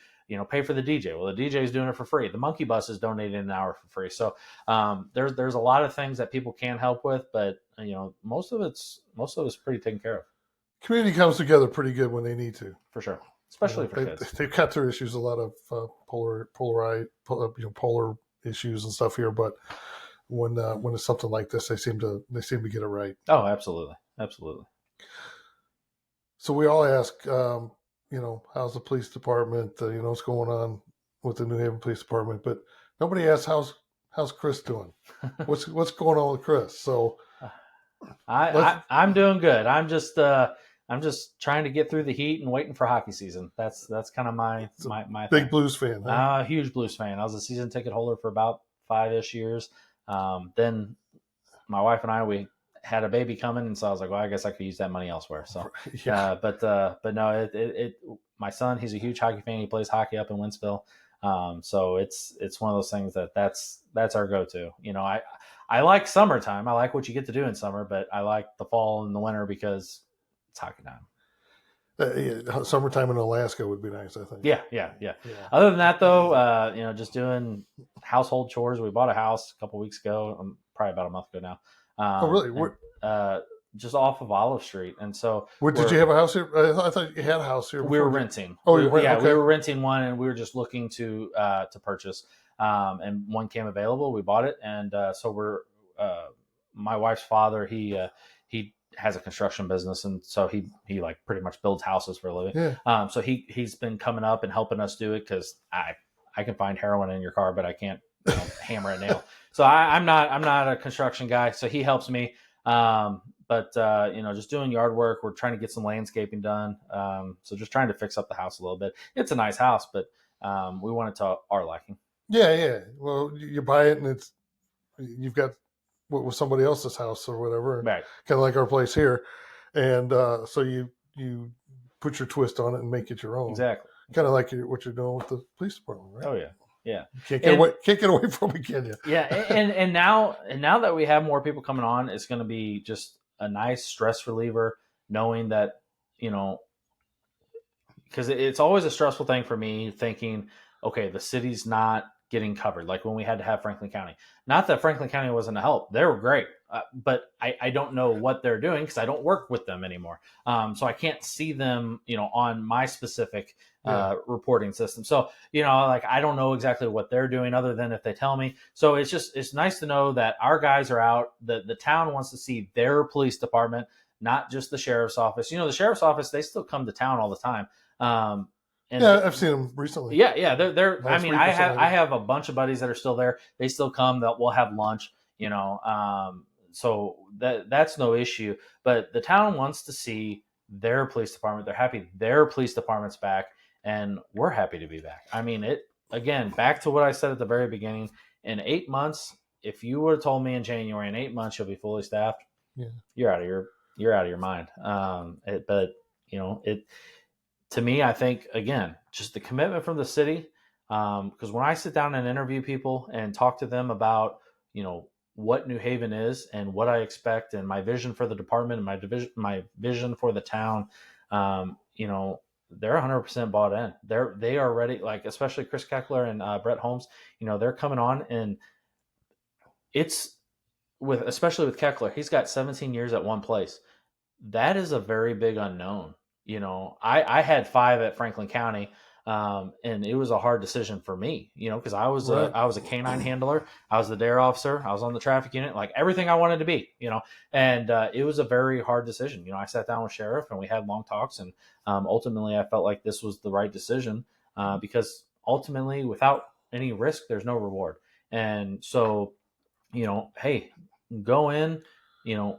pay for the DJ? Well, the DJ is doing it for free. The monkey bus is donating an hour for free. So there's a lot of things that people can help with, but most of it's pretty taken care of. Community comes together pretty good when they need to, for sure, especially for kids. They've got their issues, a lot of polar issues and stuff here, but when it's something like this, they seem to get it right. Oh, absolutely. So we all ask, how's the police department? What's going on with the New Haven Police Department, but nobody asks how's Chris doing? What's going on with Chris? So I'm doing good. I'm just trying to get through the heat and waiting for hockey season. That's kind of my big thing. Blues fan. Huh? Huge Blues fan. I was a season ticket holder for about 5-ish years. Then my wife and we had a baby coming, and so I was like, well, I guess I could use that money elsewhere. So, yeah. But no, my son, he's a huge hockey fan. He plays hockey up in Wentzville. So it's one of those things that's our go-to. I like summertime. I like what you get to do in summer, but I like the fall and the winter because it's hockey time. Summertime in Alaska would be nice, I think. Yeah. Other than that, though, just doing household chores. We bought a house a couple weeks ago, probably about a month ago now. Oh, really? Just off of Olive Street, and so. Did you have a house here? I thought you had a house here. We were renting. Oh, we okay. were renting one, and we were just looking to purchase. And one came available. We bought it, and so we're. My wife's father, he has a construction business, and so he like pretty much builds houses for a living. Yeah. So he's been coming up and helping us do it because I can find heroin in your car, but I can't hammer a nail. So I'm not a construction guy. So he helps me. But just doing yard work. We're trying to get some landscaping done. So just trying to fix up the house a little bit. It's a nice house, but we want it to our liking. Yeah. Well, you buy it and you've got what was somebody else's house or whatever, right? Kind of like our place here, and so you put your twist on it and make it your own. Exactly. Kind of like what you're doing with the police department, right? Oh yeah. Can't get away from it, can you? Yeah, and now that we have more people coming on, it's going to be just a nice stress reliever, knowing that because it's always a stressful thing for me thinking, okay, the city's not getting covered. Like when we had to have Franklin County. Not that Franklin County wasn't a help; they were great, but I don't know what they're doing because I don't work with them anymore. So I can't see them, on my specific reporting system. So I don't know exactly what they're doing other than if they tell me. So it's nice to know that our guys are out. The town wants to see their police department, not just the sheriff's office. The sheriff's office, they still come to town all the time. I've seen them recently. Yeah, they're. I mean, I have a bunch of buddies that are still there. They still come. We'll have lunch. So that's no issue. But the town wants to see their police department. They're happy their police department's back, and we're happy to be back. I mean, back to what I said at the very beginning. In 8 months, if you would have told me in January, in 8 months you'll be fully staffed, you're out of your mind. To me, I think, again, just the commitment from the city, because when I sit down and interview people and talk to them about, what New Haven is and what I expect and my vision for the department and my vision for the town, they're 100% bought in. They are ready, like especially Chris Keckler and Brett Holmes, they're coming on, and especially with Keckler, he's got 17 years at one place. That is a very big unknown. I had 5 at Franklin County, and it was a hard decision for me, because I was a canine handler. I was the dare officer. I was on the traffic unit, like everything I wanted to be, and it was a very hard decision. I sat down with Sheriff and we had long talks, and ultimately I felt like this was the right decision because ultimately without any risk, there's no reward. And so, hey, go in, you know,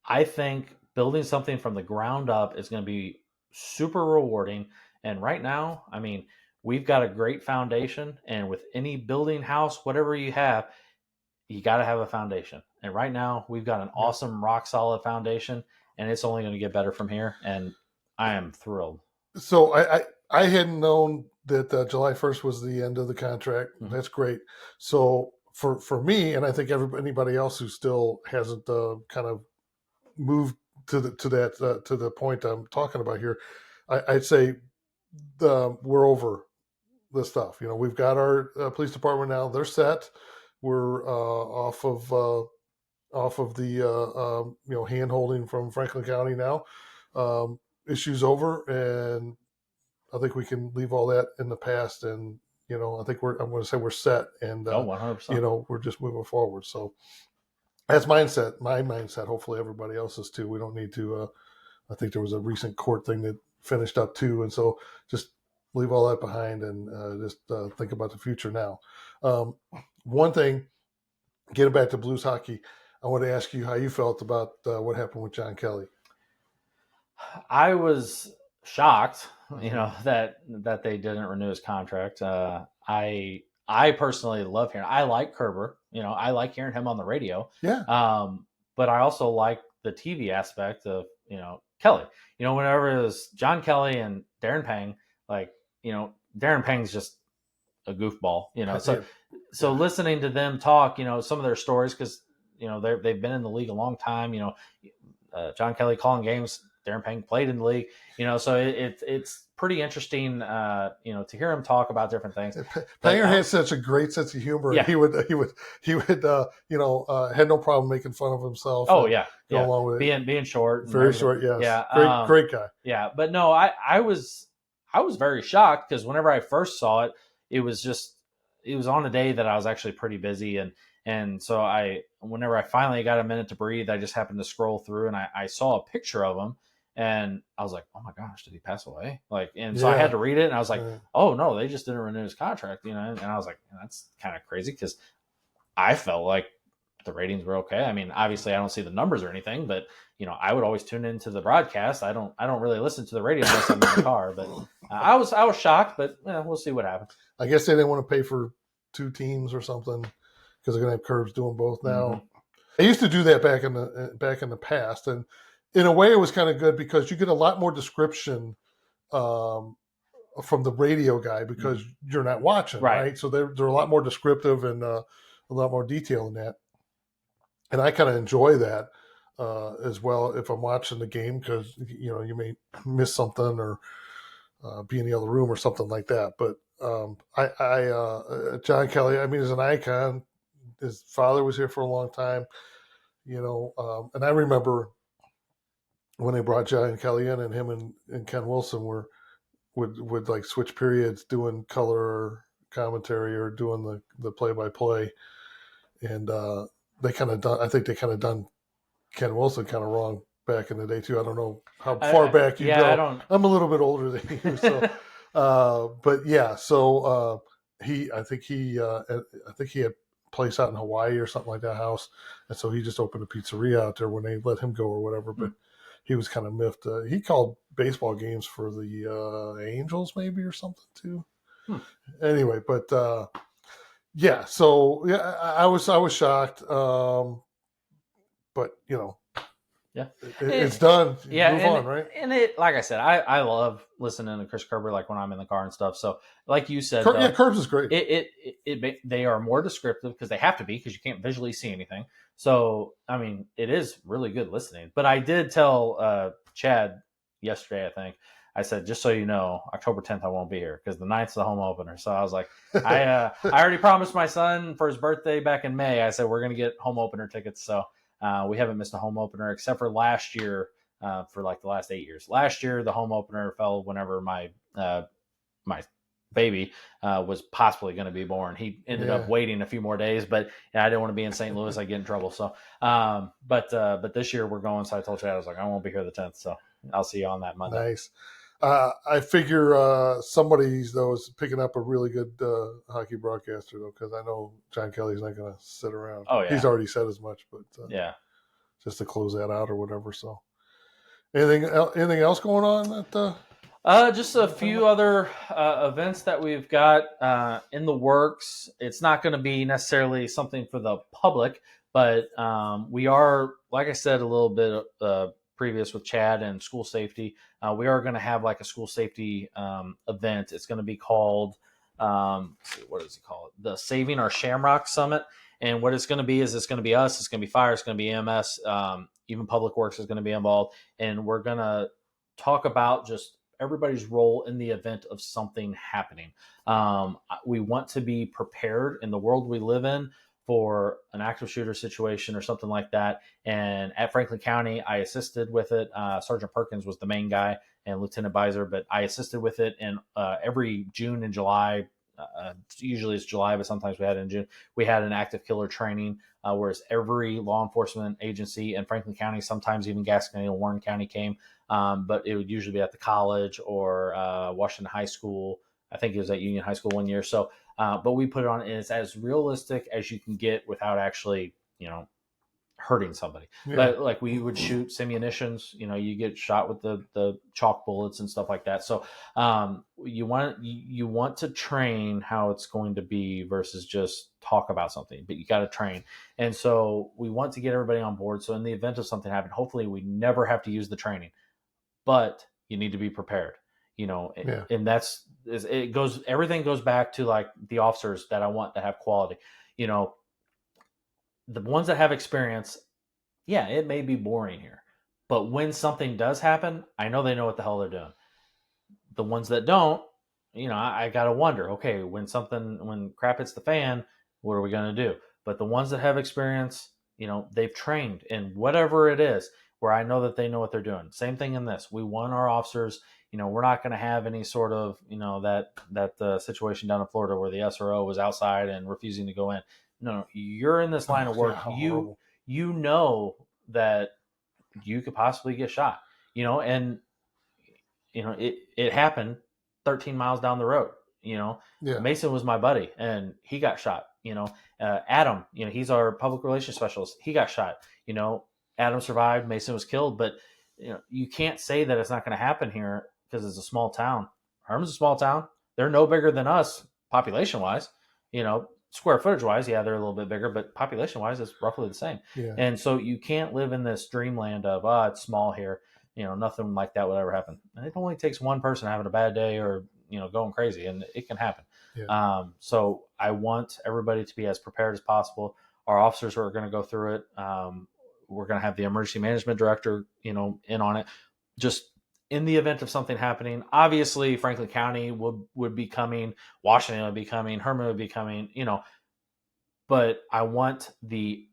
I think building something from the ground up is going to be super rewarding. And right now, I mean, we've got a great foundation, and with any building, house, whatever you have, you got to have a foundation. And right now, we've got an awesome, rock solid foundation, and it's only going to get better from here. And I am thrilled. So I hadn't known that July 1st was the end of the contract. Mm-hmm. That's great. So for me, and I think anybody else who still hasn't kind of moved to the point I'm talking about here, I'd say we're over this stuff. You know, we've got our police department now; they're set. We're off of the hand holding from Franklin County now. Issues over, and I think we can leave all that in the past. And I think I'm going to say we're set, and 100%. We're just moving forward. So that's my mindset. Hopefully everybody else's too. We don't need to. I think there was a recent court thing that finished up too, and so just leave all that behind and just think about the future now. One thing, getting back to Blues hockey, I want to ask you how you felt about what happened with John Kelly. I was shocked, that they didn't renew his contract. I personally love hearing. I like Kerber. I like hearing him on the radio. Yeah. But I also like the TV aspect of Kelly. Whenever it was John Kelly and Darren Pang, Darren Pang's just a goofball. So listening to them talk, some of their stories, because they've been in the league a long time. John Kelly calling games. Darren Pang played in the league, so it's pretty interesting, to hear him talk about different things. Panger had such a great sense of humor. Yeah. He would, had no problem making fun of himself. Oh yeah, along with being short, very short. Yes. Yeah, great guy. Yeah, but no, I was very shocked, because whenever I first saw it, it was on a day that I was actually pretty busy, and so whenever I finally got a minute to breathe, I just happened to scroll through, and I saw a picture of him. And I was like, oh my gosh, did he pass away? So I had to read it, and I was like, oh no, they just didn't renew his contract, and I was like, that's kind of crazy, because I felt like the ratings were okay. I mean, obviously I don't see the numbers or anything, but I would always tune into the broadcast. I don't really listen to the radio unless I'm in the car, but I was shocked, but we'll see what happens. I guess they didn't want to pay for two teams or something, because they're going to have Curbs doing both now. Mm-hmm. I used to do that back in the past, and in a way, it was kind of good, because you get a lot more description from the radio guy, because you're not watching, right? So they're a lot more descriptive and a lot more detail in that. And I kind of enjoy that as well if I'm watching the game, because you may miss something or be in the other room or something like that. But John Kelly, I mean, is an icon. His father was here for a long time, and I remember when they brought John Kelly in, and him and Ken Wilson would like switch periods doing color commentary or doing the play-by-play. And they kind of done, I think they kind of done Ken Wilson kind of wrong back in the day too. I don't know how far back you go. I'm a little bit older than you, so but yeah, so I think he had a place out in Hawaii or something like that, house, and so he just opened a pizzeria out there when they let him go or whatever. But he was kind of miffed. He called baseball games for the Angels maybe or something too. Anyway, but yeah, so yeah, I was shocked. But it's done. Yeah, move on, right? And like I said, I love listening to Chris Kerber, like when I'm in the car and stuff. So, like you said, Kerbs is great. They are more descriptive, because they have to be, because you can't visually see anything. So, I mean, it is really good listening. But I did tell Chad yesterday, I think, I said, just so you know, October 10th I won't be here, because the 9th is the home opener. So I was like, I already promised my son for his birthday back in May. I said we're going to get home opener tickets. So we haven't missed a home opener except for last year, for like the last 8 years. Last year the home opener fell whenever my baby was possibly going to be born. He ended up waiting a few more days, but I didn't want to be in St. Louis. I get in trouble. So, but this year we're going. So I told Chad, I was like, I won't be here the 10th. So I'll see you on that Monday. Nice. I figure somebody's though is picking up a really good hockey broadcaster though, because I know John Kelly's not going to sit around. Oh, yeah. He's already said as much, but Yeah. just to close that out or whatever. So, anything else going on at? Just a few other events that we've got in the works. It's not going to be necessarily something for the public, but we are, like I said, a little bit previous with Chad and school safety. We are going to have like a school safety event. It's going to be called, let's see, what is it called? The Saving Our Shamrock Summit. And what it's going to be is it's going to be us, it's going to be fire, it's going to be EMS, even Public Works is going to be involved. And we're going to talk about just everybody's role in the event of something happening. We want to be prepared in the world we live in for an active shooter situation or something like that. And at Franklin County, I assisted with it. Sergeant Perkins was the main guy and Lieutenant Beiser, but I assisted with it. And every June and July, usually it's July, but sometimes we had it in June, we had an active killer training, whereas every law enforcement agency in Franklin County, sometimes even Gaston and Warren County came, but it would usually be at the college or Washington High School. I think it was at Union High School one year. So, but we put it on, and it's as realistic as you can get without actually, hurting somebody. Yeah. But like we would shoot simunitions, you get shot with the chalk bullets and stuff like that. So you want to train how it's going to be versus just talk about something, but you got to train. And so we want to get everybody on board. So in the event of something happening, hopefully we never have to use the training, but you need to be prepared, yeah. And everything goes back to like the officers that I want to have quality, the ones that have experience, yeah, it may be boring here, but when something does happen, I know they know what the hell they're doing. The ones that don't, I got to wonder, okay, when crap hits the fan, what are we going to do? But the ones that have experience, they've trained in whatever it is where I know that they know what they're doing. Same thing in this. We want our officers, we're not going to have any sort of, that situation down in Florida where the SRO was outside and refusing to go in. No, you're in this line of work. You know that you could possibly get shot, and it happened 13 miles down the road. Yeah. Mason was my buddy and he got shot. Adam, he's our public relations specialist. He got shot. Adam survived. Mason was killed, but you can't say that it's not going to happen here because it's a small town. Herman's a small town. They're no bigger than us population wise. Square footage wise, yeah, they're a little bit bigger, but population wise, it's roughly the same. Yeah. And so you can't live in this dreamland of, it's small here. Nothing like that would ever happen. And it only takes one person having a bad day or, going crazy, and it can happen. Yeah. So I want everybody to be as prepared as possible. Our officers are going to go through it. We're going to have the emergency management director, in on it. Just in the event of something happening, obviously Franklin County would be coming, Washington would be coming, Herman would be coming, but I want the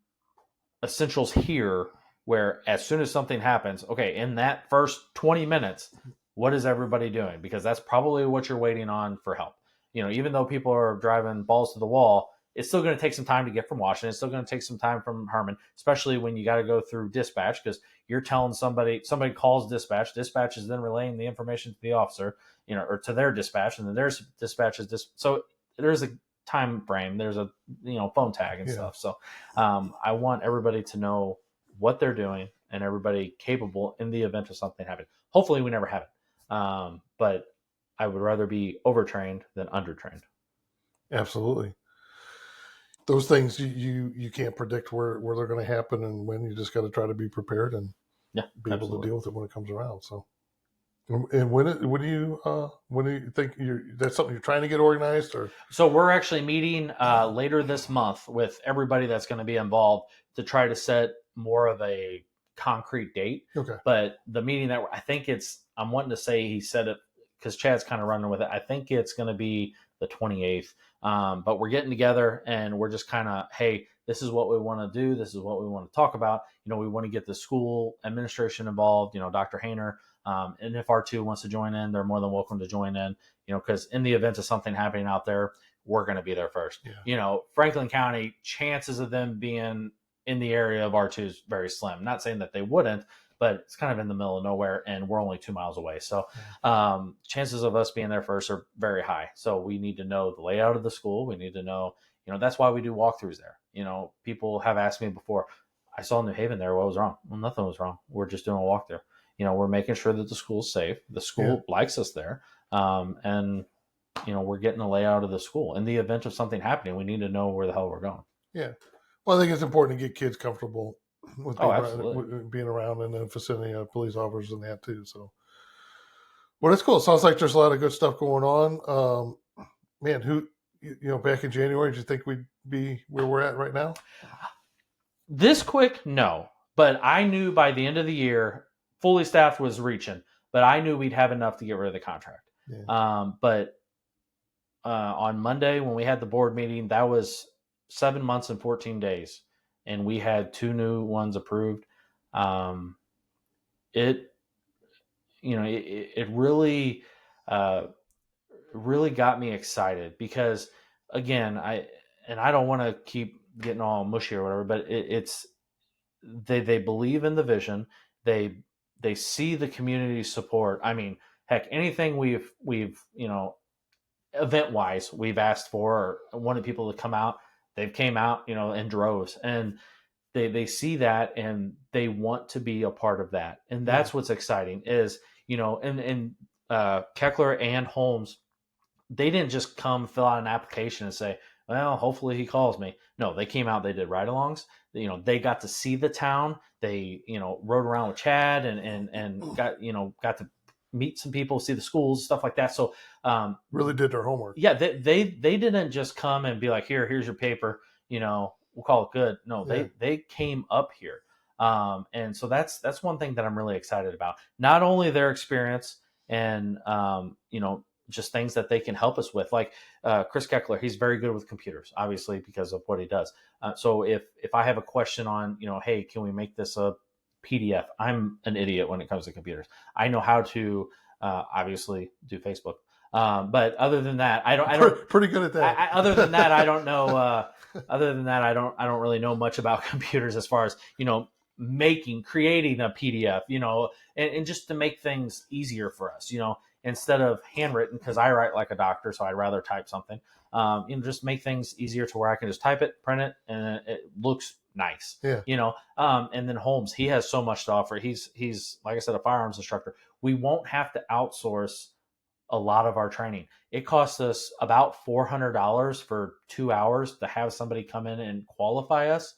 essentials here where as soon as something happens, okay, in that first 20 minutes, what is everybody doing? Because that's probably what you're waiting on for help. Even though people are driving balls to the wall, it's still going to take some time to get from Washington. It's still going to take some time from Herman, especially when you got to go through dispatch because you're telling somebody calls dispatch. Dispatch is then relaying the information to the officer, or to their dispatch, and then their dispatch is so there's a time frame. There's a phone tag and stuff. So I want everybody to know what they're doing and everybody capable in the event of something happening. Hopefully, we never have it, but I would rather be overtrained than undertrained. Absolutely. Those things you can't predict where they're going to happen and when. You just got to try to be prepared and be able to deal with it when it comes around. So, and when do you think that's something you're trying to get organized? Or so we're actually meeting later this month with everybody that's going to be involved to try to set more of a concrete date. Okay. But the meeting that I'm wanting to say he said it because Chad's kind of running with it. I think it's going to be the 28th. But we're getting together and we're just kind of, hey, this is what we want to do. This is what we want to talk about. We want to get the school administration involved, Dr. Hayner. And if R2 wants to join in, they're more than welcome to join in, because in the event of something happening out there, we're going to be there first. Yeah. Franklin County, chances of them being in the area of R2 is very slim. Not saying that they wouldn't, but it's kind of in the middle of nowhere, and we're only 2 miles away. So chances of us being there first are very high. So we need to know the layout of the school. We need to know, that's why we do walkthroughs there. People have asked me before, I saw New Haven there. What was wrong? Well, nothing was wrong. We're just doing a walkthrough. We're making sure that the school's safe. The school likes us there. And we're getting a layout of the school. In the event of something happening, we need to know where the hell we're going. Yeah. Well, I think it's important to get kids comfortable with absolutely. being around in the vicinity of police officers and that too. So, well, that's cool. It sounds like there's a lot of good stuff going on. Man, back in January, did you think we'd be where we're at right now? This quick, no. But I knew by the end of the year, fully staffed was reaching, but I knew we'd have enough to get rid of the contract. Yeah. But on Monday, when we had the board meeting, that was 7 months and 14 days. And we had 2 new ones approved. It really, really got me excited because, again, I don't want to keep getting all mushy or whatever, but they believe in the vision. They see the community support. I mean, heck, anything we've event wise we've asked for or wanted people to come out, they've came out, in droves, and they see that and they want to be a part of that. And that's what's exciting is, and Keckler and Holmes, they didn't just come fill out an application and say, well, hopefully he calls me. No, they came out, they did ride-alongs. They got to see the town. They, rode around with Chad and got to meet some people, see the schools, stuff like that. So really did their homework. Yeah, they didn't just come and be like, here's your paper, we'll call it good. No, they came up here. And so that's one thing that I'm really excited about. Not only their experience and just things that they can help us with. Like Chris Keckler, he's very good with computers, obviously, because of what he does. So if I have a question on, hey, can we make this a PDF? I'm an idiot when it comes to computers. I know how to obviously do Facebook. But other than that, I don't pretty good at that. Other than that, I don't know. Other than that, I don't really know much about computers as far as, creating a PDF, and just to make things easier for us, instead of handwritten, because I write like a doctor, so I'd rather type something. Just make things easier to where I can just type it, print it, and it looks nice. Yeah. And then Holmes, he has so much to offer. He's like I said, a firearms instructor. We won't have to outsource a lot of our training. It costs us about $400 for 2 hours to have somebody come in and qualify us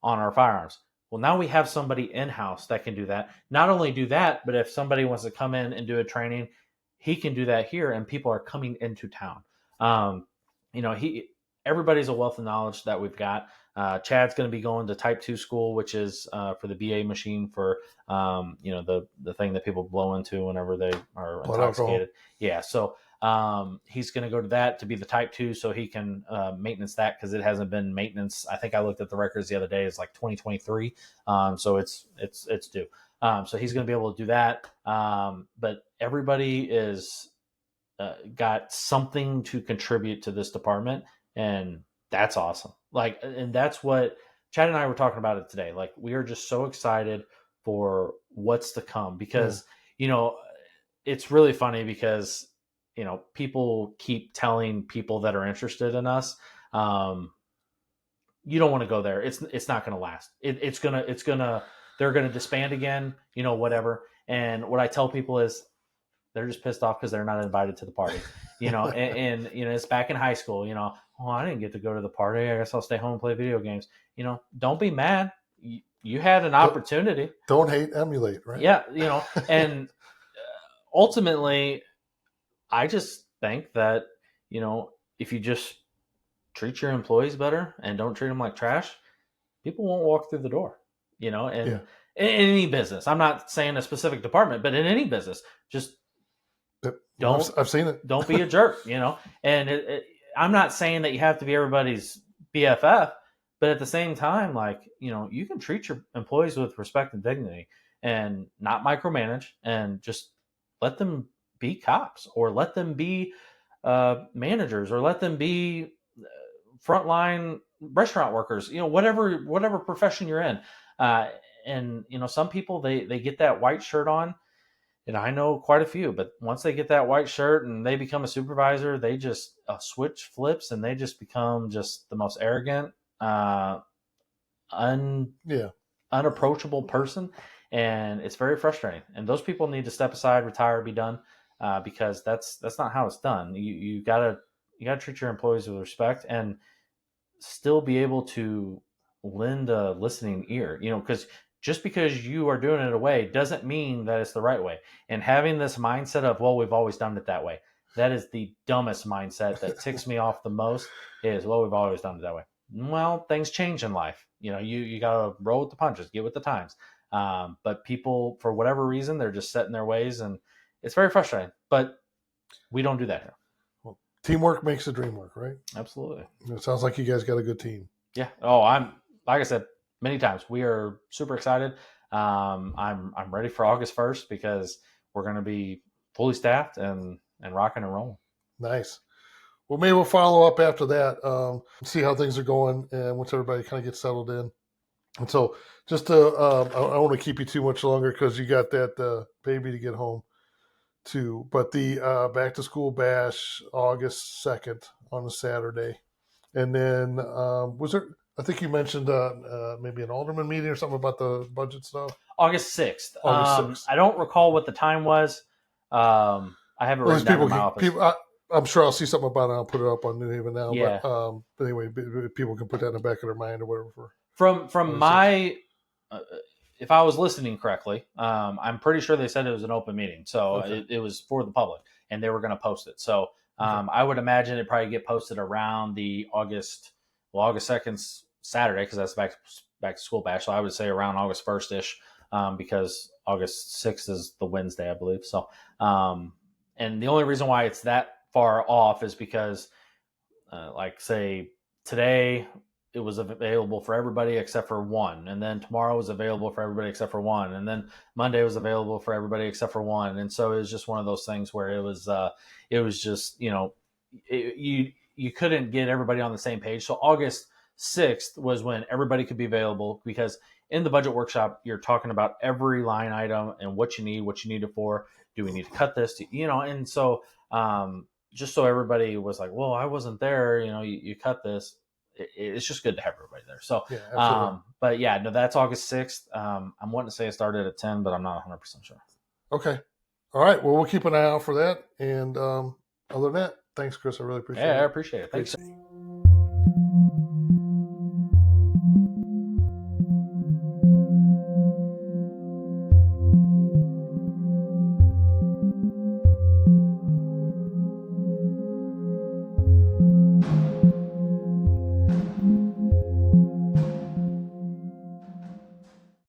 on our firearms. Well, now we have somebody in-house that can do that. Not only do that, but if somebody wants to come in and do a training, he can do that here, and people are coming into town. Everybody's a wealth of knowledge that we've got. Chad's going to be going to Type 2 school, which is for the BA machine for, the thing that people blow into whenever they are intoxicated. Yeah. So he's going to go to that to be the Type 2 so he can maintenance that, because it hasn't been maintenance. I think I looked at the records the other day. It's like 2023. So it's due. So he's going to be able to do that. But everybody is got something to contribute to this department, and that's awesome. And that's what Chad and I were talking about it today. Like, we are just so excited for what's to come, because, it's really funny because, people keep telling people that are interested in us, you don't want to go there. It's not going to last. They're going to disband again, whatever. And what I tell people is, they're just pissed off because they're not invited to the party, and it's back in high school, oh, I didn't get to go to the party. I guess I'll stay home and play video games. Don't be mad. You had an opportunity. Don't hate, emulate, right? Yeah. And ultimately, I just think that, if you just treat your employees better and don't treat them like trash, people won't walk through the door, in any business. I'm not saying a specific department, but in any business, just I've seen it. Don't be a jerk, and I'm not saying that you have to be everybody's BFF, but at the same time, you can treat your employees with respect and dignity and not micromanage, and just let them be cops, or let them be managers, or let them be frontline restaurant workers, whatever profession you're in. And some people they get that white shirt on, and I know quite a few, but once they get that white shirt and they become a supervisor, they just switch flips and they just become just the most arrogant, unapproachable person. And it's very frustrating. And those people need to step aside, retire, be done, because that's not how it's done. You gotta treat your employees with respect and still be able to lend a listening ear. Because just because you are doing it a way doesn't mean that it's the right way. And having this mindset of, well, we've always done it that way, that is the dumbest mindset that ticks me off the most. Is, well, we've always done it that way. Well, things change in life. You gotta roll with the punches, get with the times. But people, for whatever reason, they're just set in their ways, and it's very frustrating. But we don't do that here. Well, teamwork makes the dream work, right? Absolutely. It sounds like you guys got a good team. Yeah. Oh, like I said many times, we are super excited. I'm ready for August 1st because we're going to be fully staffed and rocking and rolling. Nice. Well, maybe we'll follow up after that, see how things are going, and once everybody kind of gets settled in. And so, just to, I don't want to keep you too much longer because you got that baby to get home to. But the back to school bash, August 2nd on a Saturday, and then was there? I think you mentioned maybe an alderman meeting or something about the budget stuff. August 6th. August 6th. I don't recall what the time was. I have it written down in my office. I'm sure I'll see something about it. I'll put it up on New Haven now. Yeah. But anyway, people can put that in the back of their mind or whatever. From my, if I was listening correctly, I'm pretty sure they said it was an open meeting. So Okay. it was for the public, and they were going to post it. So I would imagine it'd probably get posted around the August 2nd Saturday, because that's back to school bash. So I would say around August 1st-ish, because August 6th is the Wednesday, I believe. So, and the only reason why it's that far off is because, like, say today it was available for everybody except for one, and then tomorrow was available for everybody except for one, and then Monday was available for everybody except for one. And so it was just one of those things where it was just, you couldn't get everybody on the same page. So August 6th was when everybody could be available, because in the budget workshop, you're talking about every line item and what you need it for. Do we need to cut this? And so just so everybody was like, well, I wasn't there, you cut this. It's just good to have everybody there. So, Yeah, but yeah, no, that's August 6th. I'm wanting to say it started at 10, but I'm not 100% sure. Okay. All right. Well, we'll keep an eye out for that. And other than that, thanks, Chris. I really appreciate it. Yeah, I appreciate it. Thanks.